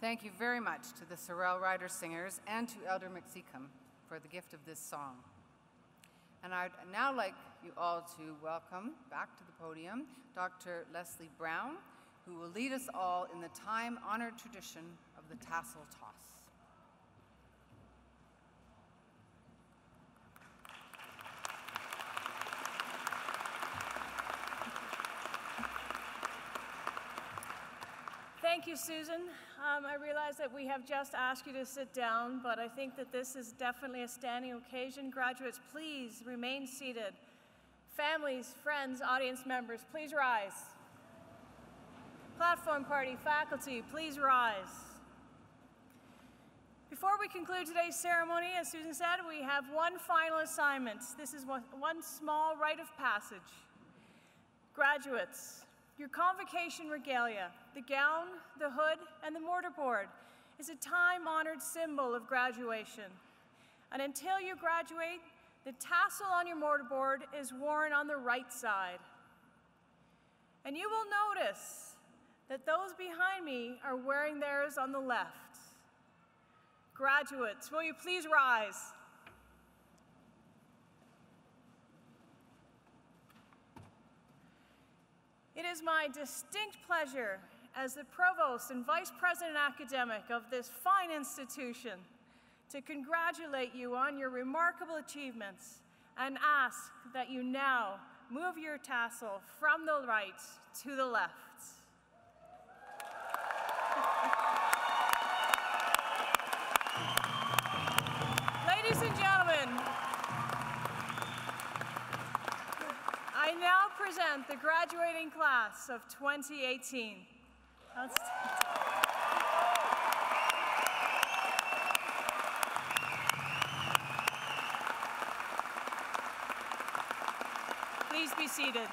[SPEAKER 7] thank you very much to the Sorrel Rider Singers and to Elder McSeacom for the gift of this song. And I'd now like you all to welcome back to the podium Dr. Leslie Brown, who will lead us all in the time-honored tradition of the tassel toss.
[SPEAKER 9] Thank you, Susan. I realize that we have just asked you to sit down, but I think that this is definitely a standing occasion. Graduates, please remain seated. Families, friends, audience members, please rise. Platform party, faculty, please rise. Before we conclude today's ceremony, as Susan said, we have one final assignment. This is one small rite of passage. Graduates, your Convocation Regalia, the gown, the hood, and the mortarboard, is a time-honored symbol of graduation. And until you graduate, the tassel on your mortarboard is worn on the right side. And you will notice that those behind me are wearing theirs on the left. Graduates, will you please rise? It is my distinct pleasure as the Provost and Vice President Academic of this fine institution to congratulate you on your remarkable achievements and ask that you now move your tassel from the right to the left. Ladies and gentlemen, I now present the graduating class of 2018. Please be seated.